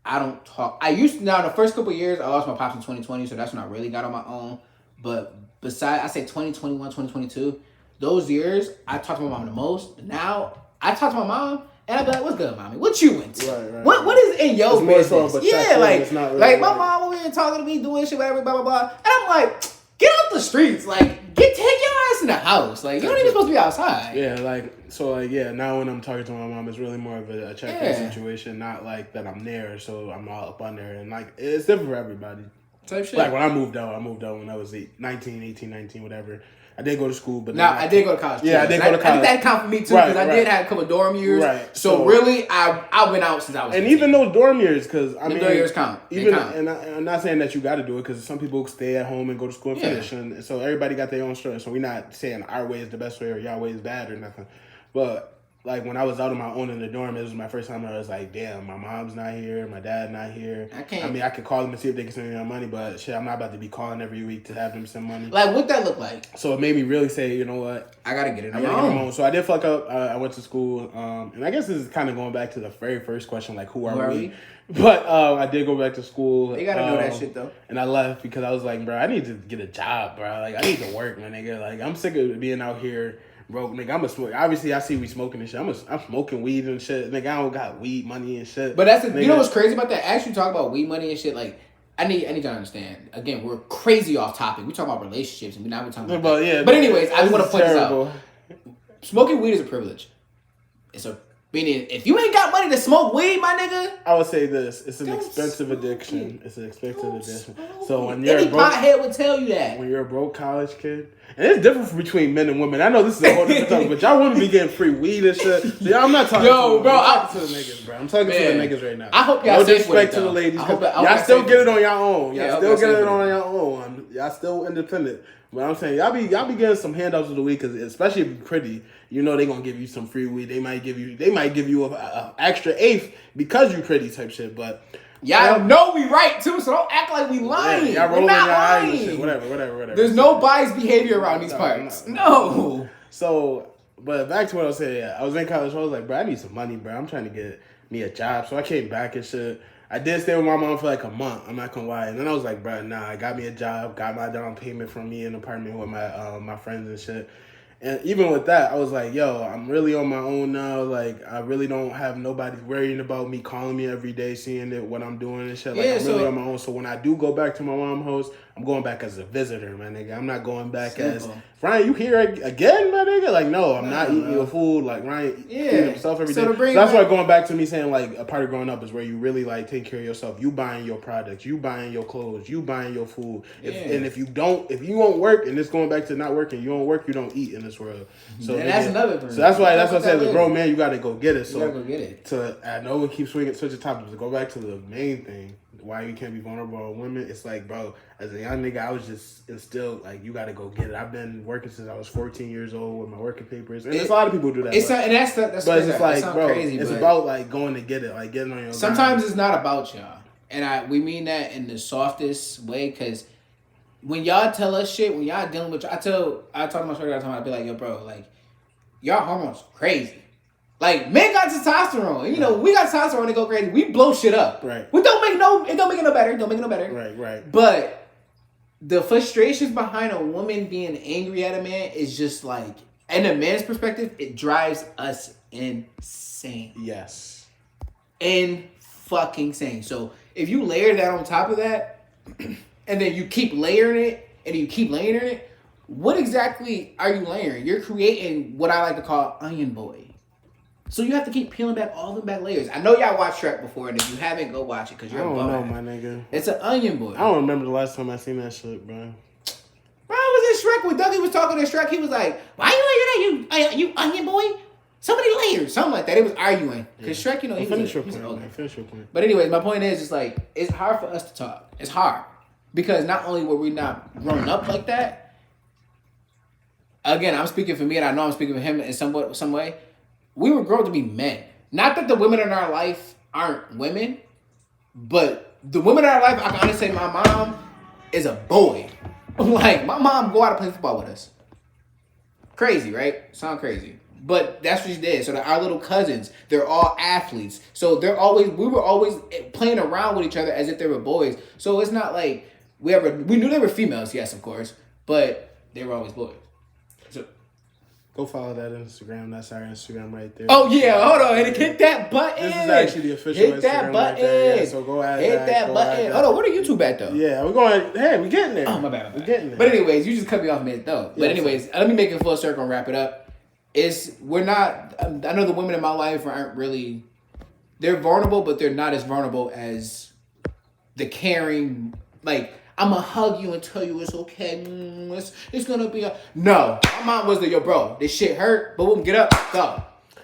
I don't talk. I used to, now the first couple of years, I lost my pops in 2020, so that's when I really got on my own. But besides, I say 2021, 2022, those years, I talked to my mom the most. Now, I talk to my mom, and I be like, what's good, mommy? What you into? Right. What is in your business? Yeah, like really my mom over here talking to me, doing shit, whatever, blah, blah, blah. And I'm like, get out the streets. Like, take your ass in the house. Like, you're not even supposed to be outside. Yeah, now when I'm talking to my mom, it's really more of a check-in situation, not like that I'm there, so I'm all up on there. And, like, it's different for everybody. Type shit. Like, when I moved out when I was 19, whatever. I did go to school, but I did go to college. Yeah, I did go to college. I think that count for me too because I did have a couple of dorm years. Right. So really, I went out since I was. And 15. Even those dorm years, because dorm years count. And I'm not saying that you got to do it because some people stay at home and go to school and finish, and so everybody got their own story. So we're not saying our way is the best way or your way is bad or nothing, but. Like, when I was out on my own in the dorm, it was my first time I was like, damn, my mom's not here, my dad not here. I could call them and see if they can send me money, but shit, I'm not about to be calling every week to have them send money. Like, what that look like? So it made me really say, you know what? I gotta get it on my own. So I did fuck up. I went to school, and I guess this is kind of going back to the very first question, like, who are we? But I did go back to school. You gotta know that shit, though. And I left because I was like, bro, I need to get a job, bro. Like, I need to work, my nigga. Like, I'm sick of being out here. Bro, nigga, I'm a smoke. Obviously, I see we smoking and shit. I'm smoking weed and shit. Nigga, I don't got weed money and shit. But you know what's crazy about that? As you talk about weed money and shit, like, I need to understand. Again, we're crazy off topic. We talk about relationships, and we're talking about that. Yeah, but anyways, I just want to point this out. Smoking weed is a privilege. Meaning, if you ain't got money to smoke weed, my nigga. I would say this: it's an expensive addiction. It's an expensive addiction. So when you're any pothead would tell you that. When you're a broke college kid, and it's different between men and women. I know this is a whole different topic, but y'all want to be getting free weed and shit. So I'm not talking. Yo, bro, I'm talking to the niggas, bro. I'm talking to the niggas right now. I hope y'all no disrespect to the ladies. Y'all still get it on your own. Y'all still get it on your own. Y'all still independent. But I'm saying y'all be getting some handouts of the week, because especially if you're pretty, you know they gonna give you some free weed. They might give you a extra eighth because you pretty type shit. But y'all know we right too, so don't act like we lying. Yeah, y'all rolling your eyes and shit. Whatever. There's no biased behavior around these parts. No. So, but back to what I was saying. I was in college. So I was like, bro, I need some money, bro. I'm trying to get me a job. So I came back and shit. I did stay with my mom for like a month. I'm not gonna lie. And then I was like, bro, nah. I got me a job. Got my down payment from me in an apartment with my friends and shit. And even with that, I was like, yo, I'm really on my own now. Like, I really don't have nobody worrying about me, calling me every day, seeing what I'm doing and shit. Like, I'm really on my own. So when I do go back to my mom's house, I'm going back as a visitor, my nigga. I'm not going back as, Ryan, you here again, my nigga? Like, no, I'm not eating your food. Like, Ryan feeding himself every day. So that's why going back to me saying, like, a part of growing up is where you really, like, take care of yourself. You buying your products. You buying your clothes. You buying your food. And if you won't work, and it's going back to not working, you don't work, you don't eat in this world. So that's another thing. So that's why I said, as a grown man, you got to go get it. So you got to go get it. I know we keep switching topics. To go back to the main thing, why you can't be vulnerable with women, it's like, bro, as a young nigga, I was just instilled, like, you got to go get it. I've been working since I was 14 years old with my working papers. And there's a lot of people who do that. That's but it's like, bro, crazy, it's about, like, going to get it, like, getting on your Sometimes it's not about y'all. And we mean that in the softest way, because when y'all tell us shit, when y'all dealing with, I talk to my shorty all the time, I be like, yo, bro, like, y'all hormones crazy. Like men got testosterone, and, you know we got testosterone to go crazy. We blow shit up. Right. It don't make it no better. Don't make it no better. Right. But the frustrations behind a woman being angry at a man is just like, in a man's perspective, it drives us insane. Yes. Fucking insane. So if you layer that on top of that, and then you keep layering it, and you keep layering it, what exactly are you layering? You're creating what I like to call onion boy. So you have to keep peeling back all the back layers. I know y'all watched Shrek before, and if you haven't, go watch it because you're a bum. I don't know, my nigga. It's an onion boy. I don't remember the last time I seen that shit, bro. Bro, was it Shrek when Dougie was talking to Shrek? He was like, "Why you like that, you onion boy? So many layers, something like that." It was arguing because Shrek, you know, he's older. Finish your point. But anyways, my point is, it's like it's hard for us to talk. It's hard because not only were we not grown up like that. Again, I'm speaking for me, and I know I'm speaking for him in some way. We were grown to be men. Not that the women in our life aren't women, but the women in our life, I can honestly say my mom is a boy. Like, my mom go out and play football with us. Crazy, right? Sound crazy. But that's what she did. So our little cousins, they're all athletes. So we were always playing around with each other as if they were boys. So it's not like we knew they were females, yes, of course, but they were always boys. Go follow that Instagram. That's our Instagram right there. Oh, yeah. Hold on. Hit that button. This is actually the official Hit that Instagram button. right there. Yeah, so go add Hit that button. Hold on. Where the YouTube at, though? Yeah, we're going. Hey, we're getting there. Oh, my bad. We're getting there. But anyways, you just cut me off mid, though. But anyways, let me make it full circle and wrap it up. We're not, I know the women in my life aren't really, they're vulnerable, but they're not as vulnerable as the caring, like, I'm gonna hug you and tell you it's okay. It's gonna be no. My mom was yo, bro. This shit hurt, but we'll get up, go.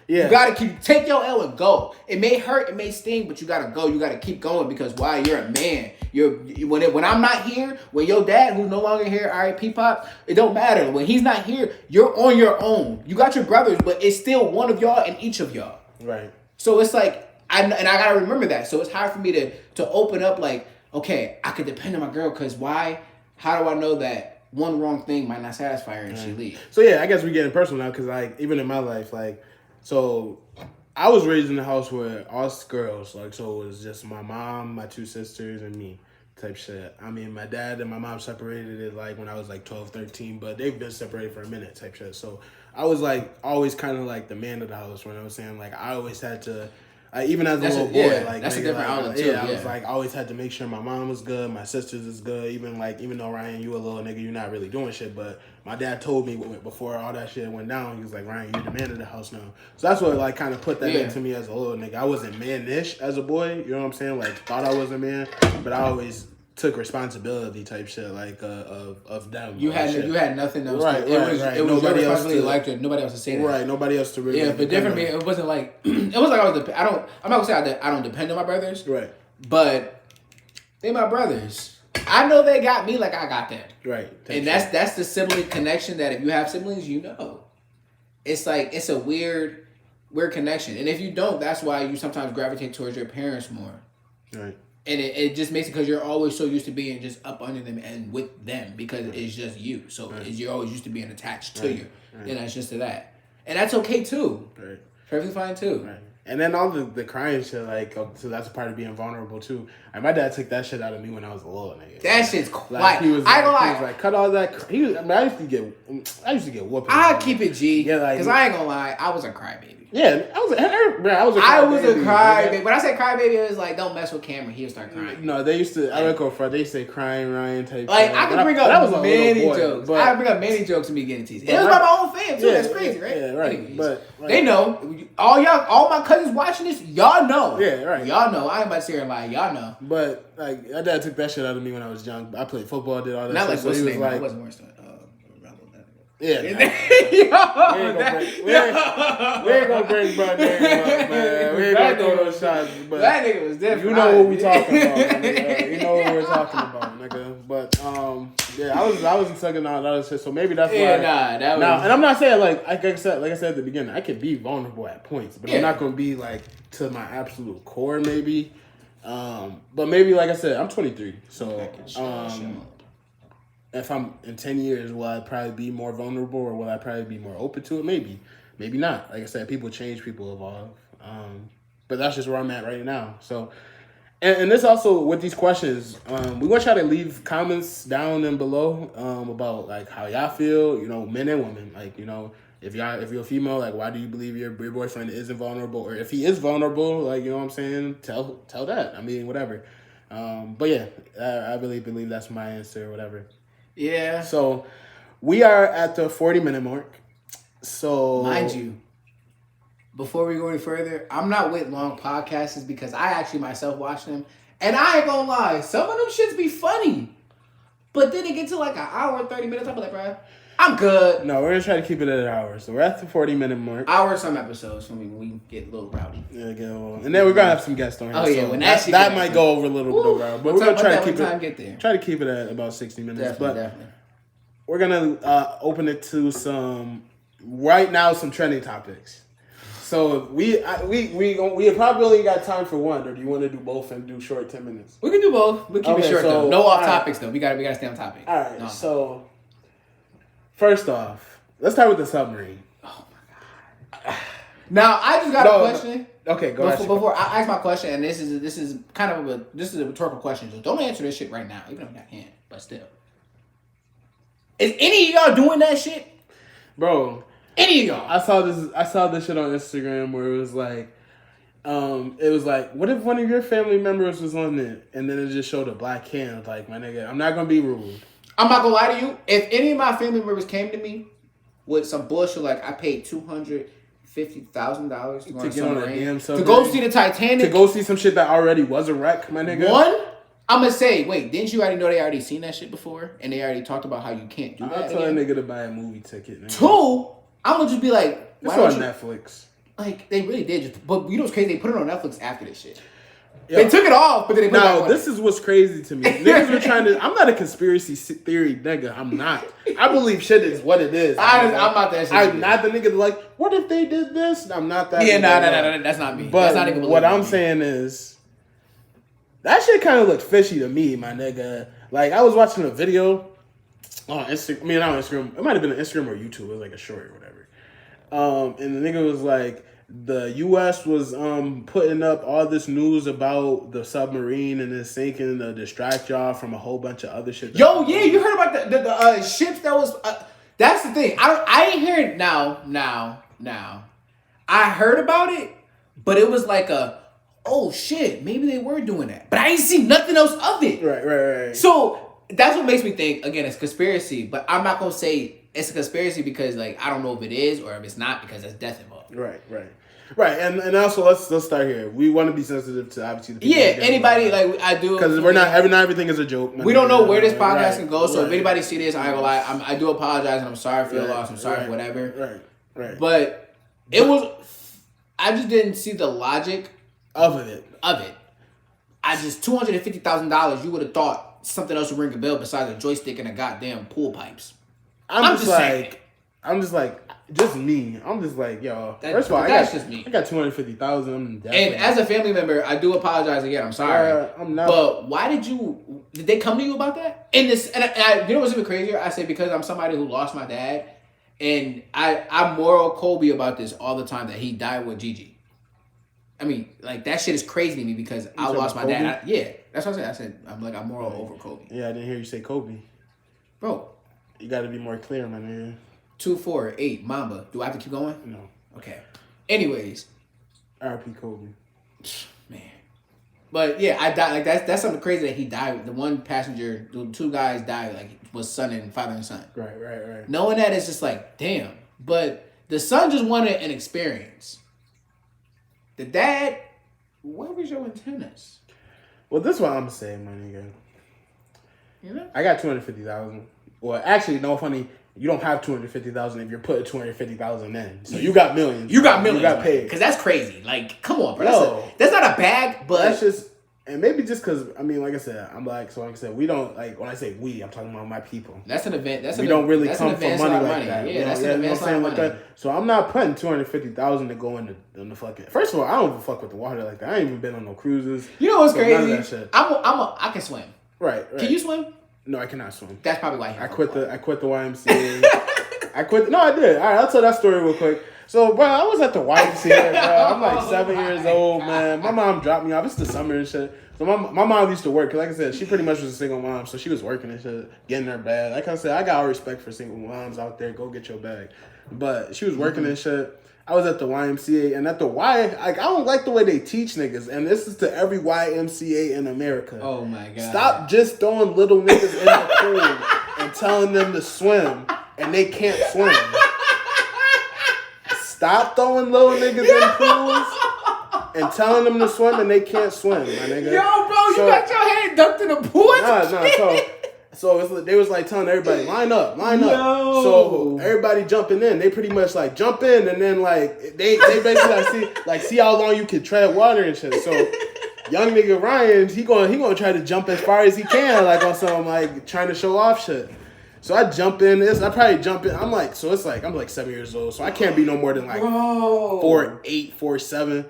Yeah. You gotta take your L and go. It may hurt, it may sting, but you gotta go. You gotta keep going because why? You're a man. When I'm not here, when your dad, who's no longer here, R.I.P. Pop, it don't matter. When he's not here, you're on your own. You got your brothers, but it's still one of y'all and each of y'all. Right. So it's like I gotta remember that. So it's hard for me to open up like, okay, I could depend on my girl because why? How do I know that one wrong thing might not satisfy her and she leaves? So yeah, I guess we're getting personal now because like even in my life, like so I was raised in a house where us girls, like so it was just my mom, my two sisters, and me type shit. I mean, my dad and my mom separated it like when I was like 12, 13, but they've been separated for a minute type shit. So I was like always kind of like the man of the house when I was saying like I always had to. Even as a little boy, like that's nigga, a different outlet too. I was like always had to make sure my mom was good, my sisters is good. Even though Ryan, you a little nigga, you're not really doing shit. But my dad told me before all that shit went down, he was like, Ryan, you're the man of the house now. So that's what like kind of put that into me as a little nigga. I wasn't man-ish as a boy, you know what I'm saying? Like thought I was a man, but I always took responsibility type shit like of them. You had nothing else. Right. It was nobody else to nobody else to say that. Right. Nobody else to really. Yeah, but different me. It wasn't like it was like I was. I'm not gonna say I don't depend on my brothers. Right. But they my brothers. I know they got me like I got them. Right. And that's the sibling connection that if you have siblings, you know. It's like it's a weird connection, and if you don't, that's why you sometimes gravitate towards your parents more. Right. And it just makes it because you're always so used to being just up under them and with them because it's just you. So you're always used to being attached to you. Right. And that's just to that. And that's okay too. Right. Perfectly fine too. Right. And then all the crying shit, like, so that's a part of being vulnerable too. And my dad took that shit out of me when I was a little nigga. That shit's quiet. Like, he was like, cut all that. I used to get whooping. I keep it G. Yeah, like, because I ain't gonna lie, I was a crybaby. Yeah, I was a crybaby. When I say crybaby, it was like, don't mess with Cameron. He'll start crying. No, they used to. I don't go for. They say crying Ryan type. Like I can bring up many jokes. I bring up many jokes and me getting teased. It was by my own fam too. Yeah, that's crazy, right? Yeah, right. Anyways, but they know. All my cousins watching this, y'all know. Yeah, right. Y'all know. I ain't about to sit here and lie. Y'all know. But like, my dad took that shit out of me when I was young. I played football, did all that. Not shit. like what's his name? I wasn't worse than. Yeah, we ain't gonna bring bro name up, man. We ain't gonna throw those shots. But that nigga was different. You know what we talking about. Nigga. You know what we're talking about, nigga. But yeah, I was sucking out other shit. So maybe that's why. That was. Now, and I'm not saying like I said at the beginning, I could be vulnerable at points, but I'm not gonna be like to my absolute core, maybe. But maybe like I said, I'm 23, so if I'm in 10 years, will I probably be more vulnerable or will I probably be more open to it? Maybe. maybe not. Like I said, people change, people evolve. But that's just where I'm at right now. So, and this also with these questions, we want y'all to leave comments down and below about like how y'all feel. You know, men and women. Like, you know, if you're a female, like why do you believe your boyfriend isn't vulnerable, or if he is vulnerable, like, you know what I'm saying, tell that. I mean, whatever. But yeah, I really believe that's my answer or whatever. Yeah. So we are at the 40-minute mark. So mind you, before we go any further, I'm not with long podcasts because I actually myself watch them, and I ain't gonna lie, some of them shits be funny, but then it get to like an hour and 30 minutes. I'm like, bro, I'm good. No, we're gonna try to keep it at an hour. So we're at the 40-minute mark. Hour some episodes when we get a little rowdy. Yeah, and then we're gonna have some guests on here. Oh yeah, so when that might go over a little bit over, but we're gonna try to keep it. Try to keep it at about 60 minutes. Definitely. We're gonna open it to some trending topics. So we probably only got time for one, or do you want to do both and do short 10 minutes? We can do both. We'll keep it short though. No off topics though. We gotta stay on topic. All right. So first off, let's start with the submarine. Oh my god. Now I just got a question. Okay, go ahead. Before I ask my question, and this is kind of a rhetorical question. So don't answer this shit right now, even if I can. But still, is any of y'all doing that shit, bro? Any of y'all? I saw this shit on Instagram where it was like, what if one of your family members was on it, and then it just showed a black hand? Like, my nigga, I'm not gonna be rude. I'm not gonna lie to you. If any of my family members came to me with some bullshit like I paid $250,000 to go on a submarine, to go see the Titanic, to go see some shit that already was a wreck, my nigga. One, I'm gonna say, wait, didn't you already know they already seen that shit before, and they already talked about how you can't do that? I'll tell a nigga to buy a movie ticket. Nigga. Two, I'm gonna just be like, why don't you? Netflix. Like, they really did. But you know what's crazy? They put it on Netflix after this shit. Yo, they took it off, but then they put it back on. This is what's crazy to me. Niggas were trying to... I'm not a conspiracy theory nigga. I'm not. I believe shit is what it is. I'm not that shit. I'm not the nigga like, what if they did this? I'm not that. Yeah, no. That's not me. But that's not even what I'm saying is, that shit kind of looked fishy to me, my nigga. Like, I was watching a video on Instagram. I mean, not on Instagram. It might have been on Instagram or YouTube. It was like a short or whatever. And the nigga was like, the U.S. was putting up all this news about the submarine and it sinking to distract y'all from a whole bunch of other shit. Yo, yeah, you heard about the ships that was... that's the thing. I ain't hear it now. I heard about it, but it was like oh shit, maybe they were doing that. But I ain't seen nothing else of it. Right. So that's what makes me think, again, it's conspiracy, but I'm not going to say it's a conspiracy because, like, I don't know if it is or if it's not because there's death involved. Right. And also, let's start here. We want to be sensitive to, obviously, the people. Yeah, anybody, like, I do. Because not everything is a joke. We don't know where this podcast can go, so if anybody see this, I ain't gonna lie, I do apologize, and I'm sorry for your loss. I'm sorry for whatever. Right. But it was... I just didn't see the logic of it. I just $250,000. You would have thought something else would ring a bell besides a joystick and a goddamn pool pipes. I'm just like, just me. I'm just like, yo. First of all, just me. I got $250,000. And as a family member, I do apologize again. I'm sorry. I'm not. But why did they come to you about that? And you know what's even crazier? I say because I'm somebody who lost my dad, and I moral Kobe about this all the time that he died with Gigi. I mean, like, that shit is crazy to me because I lost my dad. That's what I said. I'm moral over Kobe. Yeah, I didn't hear you say Kobe. Bro. You got to be more clear, my nigga. 2, 4, 8, Mamba. Do I have to keep going? No. Okay. Anyways. R.P. Kobe. Man. But yeah, I died. Like, that's something crazy that he died. The one passenger, the two guys died, like, was father and son. Right. Knowing that, it's just like, damn. But the son just wanted an experience. The dad, where was your antennas? Well, this is what I'm saying, my nigga. You know? I got $250,000. Well, actually, no funny. You don't have $250,000 if you're putting $250,000 in. So you got millions. You got millions. You got paid. Because that's crazy. Like, come on, bro. That's not a bag, but that's just. And maybe just because, I mean, like I said, I'm black, so like I said, we don't, like, when I say we, I'm talking about my people. That's an event. We don't really come from money like that. Yeah, that's an advanced line of money. Like that. So I'm not putting $250,000 to go in the fucking. First of all, I don't even fuck with the water like that. I ain't even been on no cruises. You know what's crazy? None of that shit. I can swim. Right. Can you swim? No, I cannot swim. That's probably why I quit the YMCA. No, I did. All right, I'll tell that story real quick. So, bro, I was at the YMCA, bro. I'm like 7 years old, man. My mom dropped me off. It's the summer and shit. So my mom used to work. Cause like I said, she pretty much was a single mom. So she was working and shit, getting her bag. Like I said, I got all respect for single moms out there. Go get your bag. But she was working and shit. I was at the YMCA. And at the I don't like the way they teach niggas. And this is to every YMCA in America. Oh, my God. Stop just throwing little niggas in the pool and telling them to swim. And they can't swim. Stop throwing little niggas in pools and telling them to swim and they can't swim, my nigga. Yo, bro, you got your head dunked in the pool? So they was like telling everybody, line up. No. So everybody jumping in, they pretty much like jump in and then like they basically see how long you can tread water and shit. So young nigga Ryan, he gonna try to jump as far as he can, like on some like trying to show off shit. So I jump in. I probably jump in. I'm like 7 years old, so I can't be no more than like 4'8", 4'7".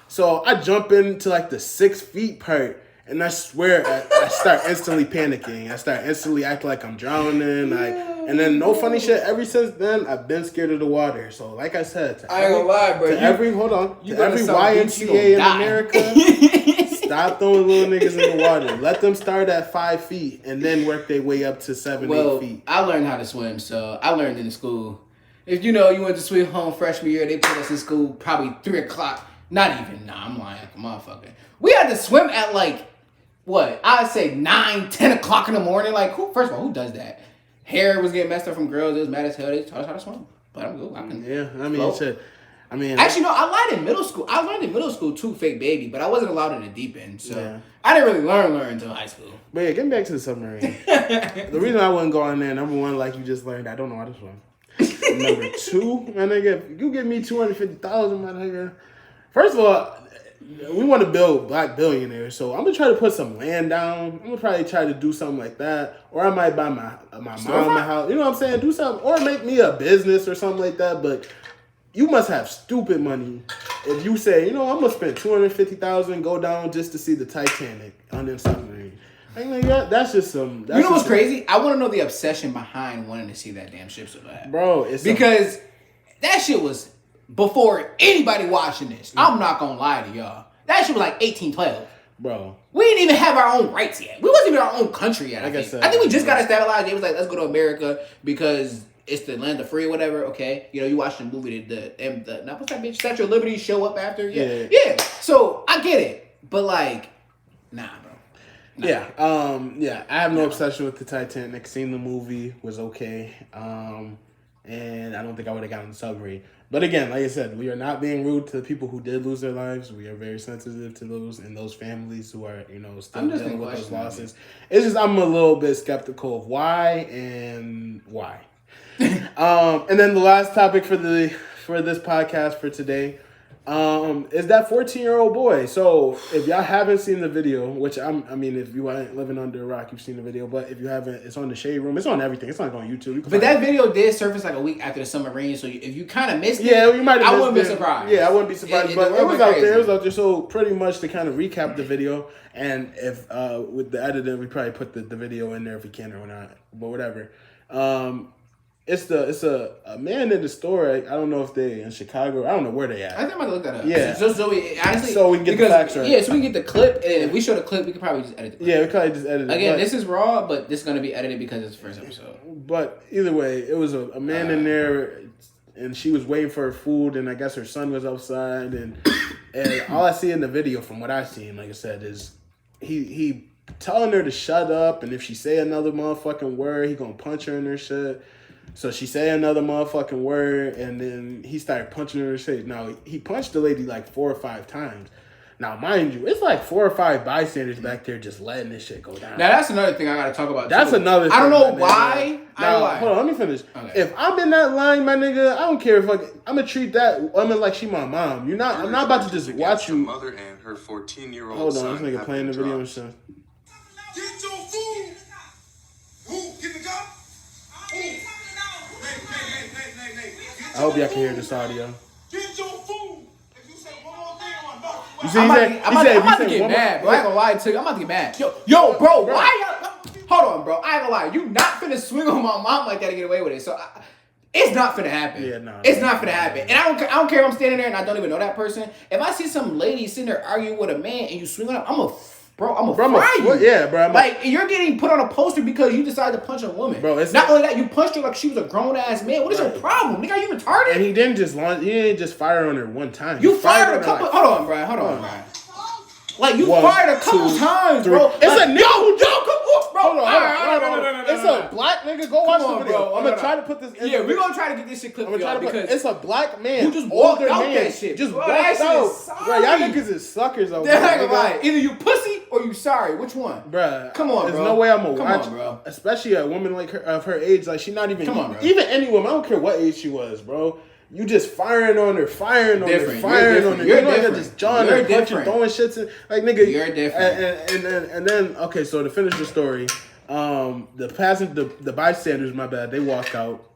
So I jump into like the 6 feet part, and I swear I start instantly panicking. I start instantly acting like I'm drowning. And then no funny shit. Ever since then, I've been scared of the water. So like I said, I ain't gonna lie, bro. To every YMCA in America. Stop throwing little niggas in the water. Let them start at 5 feet and then work their way up to 7, 8 feet. I learned how to swim, so I learned in school. If you went to Sweet Home freshman year, they put us in school probably 3 o'clock. Not even. Nah, I'm lying like a motherfucker. We had to swim at like, what? I'd say 9, 10 o'clock in the morning. Like, first of all, who does that? Hair was getting messed up from girls. It was mad as hell. They taught us how to swim. But I'm good. Shit. Actually, no, I lied in middle school. I learned in middle school too, fake baby, but I wasn't allowed in the deep end. So I didn't really learn until high school. But yeah, getting back to the submarine. The reason I wouldn't go in there, number one, like you just learned, I don't know how to swim. Number two, my nigga, if you give me $250,000, my nigga. First of all, we want to build black billionaires, so I'm gonna try to put some land down. I'm gonna probably try to do something like that, or I might buy my mom a house. You know what I'm saying? Do something, or make me a business or something like that. But you must have stupid money if you say, I'm gonna spend $250,000, go down just to see the Titanic on the submarine. Like that's just some. You know what's crazy? I want to know the obsession behind wanting to see that damn ship so bad, bro. Because that shit was before anybody watching this. I'm not gonna lie to y'all. That shit was like 1812. Bro. We didn't even have our own rights yet. We wasn't even our own country yet. I think we just got established. They was like, let's go to America because it's the land of free or whatever. Okay, you watched the movie, the now what's that bitch? Statue of Liberty show up after. Yeah. So I get it, but like, nah, bro. Nah. Yeah. I have no obsession with the Titanic. Seen the movie, was okay. And I don't think I would have gotten the submarine. But again, like I said, we are not being rude to the people who did lose their lives. We are very sensitive to those and those families who are, still dealing with those losses. It's just I'm a little bit skeptical of why. And then the last topic for this podcast for today is that 14-year-old boy. So if y'all haven't seen the video, which if you ain't living under a rock, you've seen the video. But if you haven't, it's on the Shade Room. It's on everything. It's not on YouTube. But that video did surface like a week after the submarine. So if you kind of missed it, you might have. I wouldn't be surprised. Yeah, I wouldn't be surprised. But it was out there. It was out there. So pretty much to kind of recap the video, and if with the editor, we probably put the video in there if we can or not. But whatever. It's a man in the store. I don't know if they in Chicago. I don't know where they at. I think I'm gonna look that up. Yeah. So we can get the facts right. Yeah, so we can get the clip, and if we show the clip, we could probably just edit the clip. Yeah, we probably just edit it. Again, this is raw, but this is gonna be edited because it's the first episode. But either way, it was a man in there, and she was waiting for her food, and I guess her son was outside, and all I see in the video, from what I've seen, like I said, is he telling her to shut up, and if she say another motherfucking word, he gonna punch her in her shit. So she say another motherfucking word, and then he started punching her in her face. Now, he punched the lady like 4 or 5 times. Now, mind you, it's like 4 or 5 bystanders back there just letting this shit go down. Now, that's another thing I gotta talk about, That's another thing. I don't know why. Hold on, let me finish. Okay. If I'm in that line, my nigga, I don't care if I'm gonna treat that woman like she my mom. I'm not about to just watch you. Mother and her 14-year-old Hold son. on, this nigga playing the video and shit. Get your food. Who? Get the gun? Who? I hope y'all can hear this audio. Get your food. If you say one more thing, I'm not. You see, I'm about to get mad, bro. I ain't gonna lie to you. I'm about to get mad. Yo, bro, why y'all? Hold on, bro. I ain't gonna lie. You not finna swing on my mom like that to get away with it. So It's not finna happen. Yeah, no. It's not finna happen. And I don't care if I'm standing there and I don't even know that person. If I see some lady sitting there arguing with a man and you swing on up, I'm a fry you. Yeah, bro. Like, you're getting put on a poster because you decided to punch a woman. Bro, it's not only that, you punched her like she was a grown ass man. What is your problem? Nigga, are you retarded? And he didn't just fire on her one time. You He fired a on her, couple. like, Hold on, Brian. Like, you One, fired a couple two, times, three. bro. It's a nigga who come on, bro. Hold on. All right. It's a black nigga. Go watch the video. bro. I'm gonna try to put this. Yeah, we're gonna try to get this shit clipped, I'm gonna try to because it's a black man. who just walked older out man, that shit. Just Bro, walked that shit out. is sorry. Bro, y'all niggas is suckers over They're not there. gonna lie. Either you pussy or you sorry. Which one? Bruh, Come on, there's bro. no way I'm gonna Come watch, on, bro. Especially a woman like her of her age. Like, she not even. Come on, bro. Even any woman. I don't care what age she was, bro. You just firing on her, firing on her. You're You're different. just jawing You're her, punching, different. throwing shits in, like, nigga. You're different. And then okay, so to finish the story, the bystanders, my bad, they walked out,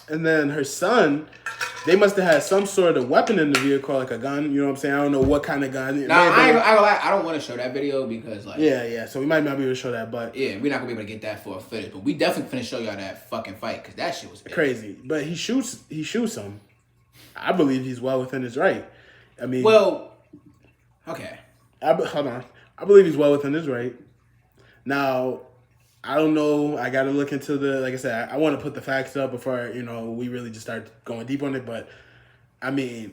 and then her son, they must have had some sort of weapon in the vehicle, like a gun. You know what I'm saying? I don't know what kind of gun. Now, I don't want to show that video because, like, yeah. So we might not be able to show that, but yeah, we're not gonna be able to get that for a footage. But we definitely finna show y'all that fucking fight because that shit was big. crazy. But he shoots him. I believe he's well within his right. I mean, Well, okay. hold on. I believe he's well within his right. Now, I don't know. I got to look into like I said, I want to put the facts up before, we really just start going deep on it. But, I mean,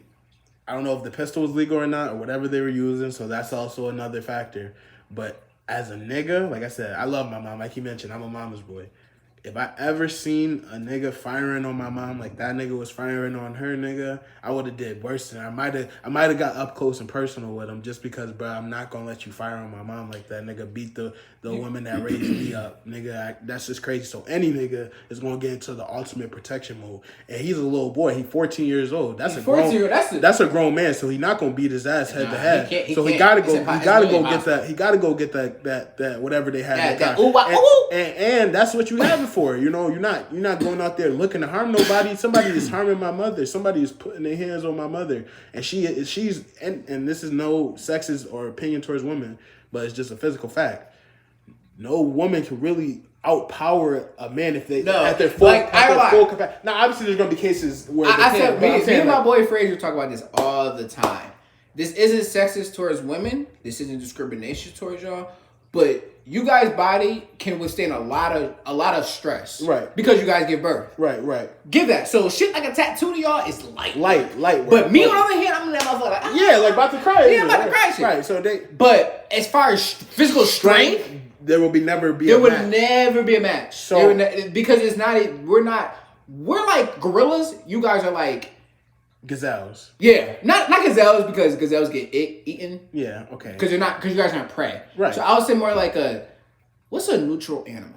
I don't know if the pistol was legal or not or whatever they were using. So that's also another factor. But as a nigga, like I said, I love my mom. Like he mentioned, I'm a mama's boy. If I ever seen a nigga firing on my mom like that nigga was firing on her nigga, I would have did worse than I might have got up close and personal with him just because, bro, I'm not gonna let you fire on my mom like that. Nigga beat the woman that raised me up. Nigga, that's just crazy. So any nigga is gonna get into the ultimate protection mode. And he's a little boy. He's 14 years old. That's a grown man. So he's not gonna beat his ass head to head. He gotta go get that whatever they had in the car. And that's what you have it for. You're not going out there looking to harm nobody. Somebody is harming my mother. Somebody is putting their hands on my mother. And she's this is no sexist or opinion towards women, but it's just a physical fact. No woman can really outpower a man if they at their full capacity. Now, obviously, there's gonna be cases where me and my boy Fraser talk about this all the time. This isn't sexist towards women. This isn't discrimination towards y'all. But you guys' body can withstand a lot of stress, right? Because you guys give birth, right. Give that. So shit like a tattoo to y'all is light. But me on the other hand, I'm that motherfucker like about to cry. Yeah, I'm about to cry. Shit. Right. So But as far as physical strength, there will never be a match. So because it's not. We're like gorillas. You guys are like gazelles. Yeah, not gazelles because gazelles get eaten. Yeah, okay. Because you guys aren't prey. Right. So I would say more like what's a neutral animal?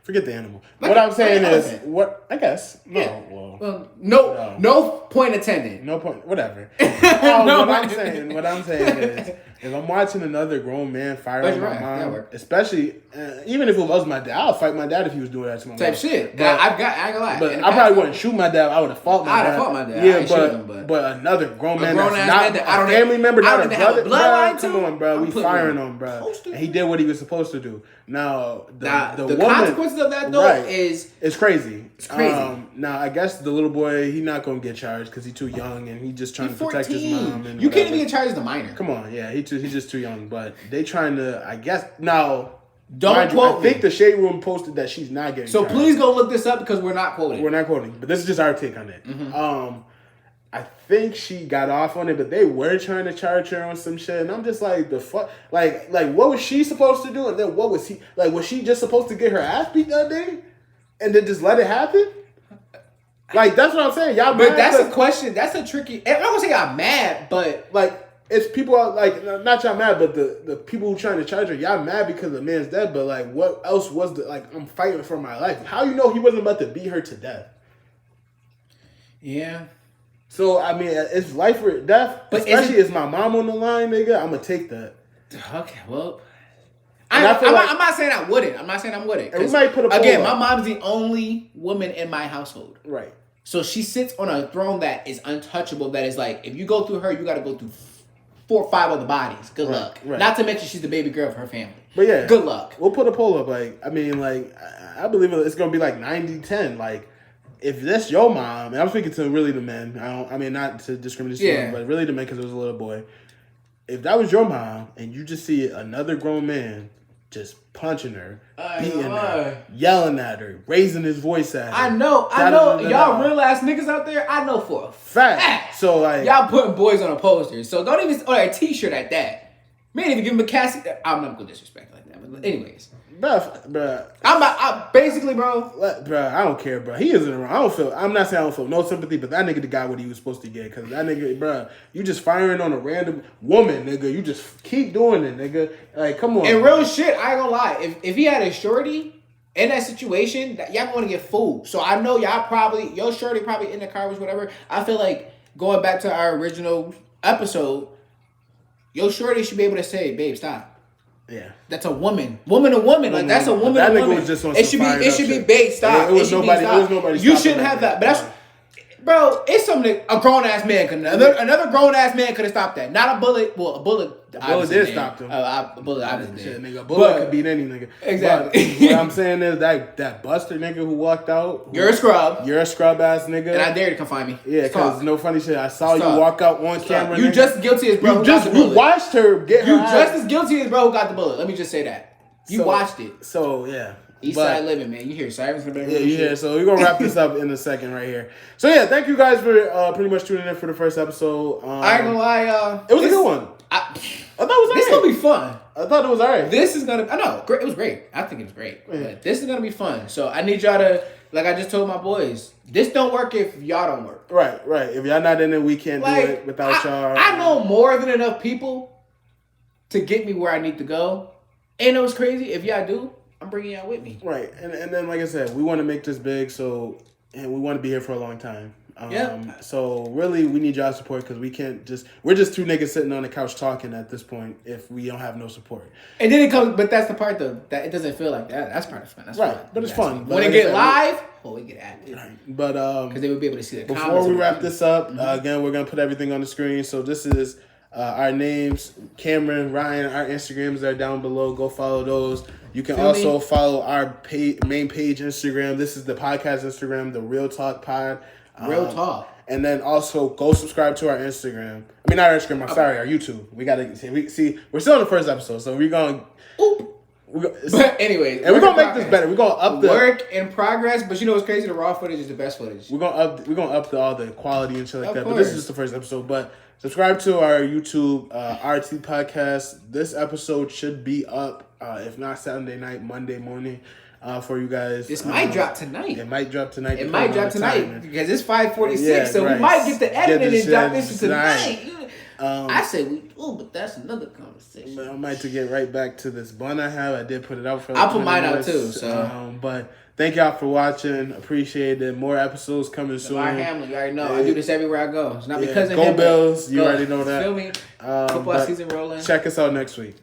Forget the animal. What I'm saying is, I guess. No. Yeah. Well, no point intended. No point. Whatever. What I'm saying is, if I'm watching another grown man fire on my mom, especially even if it was my dad, I'll fight my dad if he was doing that to my mom. Type shit. But I ain't gonna lie. But I probably wouldn't shoot my dad. I would have fought my dad. Yeah, but another grown man that's not a family member, not a brother. Come on, bro. We firing on, bro. And he did what he was supposed to do. Now the woman, consequences of that though is it's crazy. It's crazy. Now I guess the little boy, he not gonna get charged because he's too young and he just trying to protect his mom. And you can't even get charged as a minor. Come on, yeah, he's just too young. But they trying to, I guess now. Don't quote me. I think the Shade Room posted that she's not getting so charged. Please go look this up because we're not quoting. We're not quoting, but this is just our take on it. Mm-hmm. I think she got off on it, but they were trying to charge her on some shit, and I'm just like, the fuck, like what was she supposed to do, and then what was he like? Was she just supposed to get her ass beat that day, and then just let it happen? Like that's what I'm saying, y'all. But that's a question. That's a tricky. I'm not gonna say I'm mad, but like. It's people like not y'all mad, but the people who trying to charge her, y'all mad because the man's dead. But like, what else was I'm fighting for my life? How you know he wasn't about to beat her to death? Yeah. So I mean, it's life or death. But especially if my mom on the line, nigga, I'm gonna take that. Okay, well, I'm not saying I wouldn't. I'm not saying I wouldn't. And we might put a again. My mom's the only woman in my household. Right. So she sits on a throne that is untouchable. That is like, if you go through her, you got to go through 4 or 5 other bodies. Good luck. Right. Not to mention she's the baby girl of her family. But yeah. Good luck. We'll put a poll up. Like, I mean, like, I believe it's going to be like 90-10. Like, if that's your mom, and I'm speaking to really the men. I mean, not to discriminate, Yeah. but really the men because it was a little boy. If that was your mom and you just see another grown man just punching her, beating her, yelling at her, raising his voice at her. I know. Y'all real ass niggas out there, I know for a fact. So like y'all putting boys on a poster. So don't even or a t-shirt at that. Man, if you give him a casket, I'm not gonna disrespect like that. But anyways. Bruh. I'm basically, bro. Bruh, I don't care, bro. He isn't around. I'm not saying I don't feel no sympathy, but that nigga got what he was supposed to get. Because that nigga, bruh, you just firing on a random woman, nigga. You just keep doing it, nigga. Like, come on. And real shit, I ain't gonna lie. If he had a shorty in that situation, y'all gonna get fooled. So I know your shorty probably in the car was whatever. I feel like going back to our original episode, your shorty should be able to say, babe, stop. Yeah, that's a woman to woman. Like that's a woman. That to nigga woman. was just on It should be bait. Stop. It was nobody. You shouldn't have that. But that's, bro. It's something a grown ass man could. Another grown ass man could have stopped that. Not a bullet. Well, a bullet. A bullet did stop him. A bullet obviously did. Nigga, a bullet could beat any nigga. Exactly. But what I'm saying is that Buster nigga who walked out. You're a scrub. You're a scrub ass nigga. And I dare you to come find me. Yeah, because no funny shit. I saw you walk out on camera. You just as guilty as bro. You watched her get her. You just as guilty as bro who got the bullet. Let me just say that. You watched it. So yeah. East side living, man. You hear sirens in the background? Yeah. So we're gonna wrap this up in a second right here. So yeah, thank you guys for pretty much tuning in for the first episode. I ain't gonna lie, it was a good one. I thought it was. This gonna be fun. I thought it was alright. This is gonna. I know. It was great. I think it was great. Yeah. But this is gonna be fun. So I need y'all to, like I just told my boys, this don't work if y'all don't work. Right. If y'all not in it, we can't do it without y'all. I know more than enough people to get me where I need to go. And it was crazy. If y'all do, I'm bringing y'all with me. Right. And then, like I said, we want to make this big, and we want to be here for a long time. So really, we need y'all's support because we're just two niggas sitting on the couch talking at this point if we don't have no support. And then it comes, but that's the part though, that it doesn't feel like that. That's part of fun. That's right. Fun. But it's fun. When it get live, we get active. Right. But, because they would be able to see the before comments. we wrap this up, again, we're going to put everything on the screen. So this is our names, Cameron, Ryan, our Instagrams are down below. Go follow those. You can also follow our main page Instagram. This is the podcast Instagram, the Real Talk Pod. Real Talk. And then also go subscribe to our Instagram. I mean, not our Instagram. I'm sorry, our YouTube. We gotta see. We're still on the first episode, so we're going. But anyways, and we're gonna make this better. We're gonna up the work in progress. But you know what's crazy? The raw footage is the best footage. We're gonna up all the quality and shit like that. But this is just the first episode. But subscribe to our YouTube RT podcast. This episode should be up. If not Saturday night, Monday morning, for you guys. This might drop tonight. It might drop tonight. It might drop tonight because it's 5:46, so we might get the editing and drop this tonight. I said but that's another conversation. I might to get right back to this bun I have. I did put it out for. I'll put mine out too. So, but thank y'all for watching. Appreciate it. More episodes coming soon. Lamar Hamlin, you already know. I do this everywhere I go. It's not because of him. Go Bills. You already know that. Feel me? Football season rolling. Check us out next week.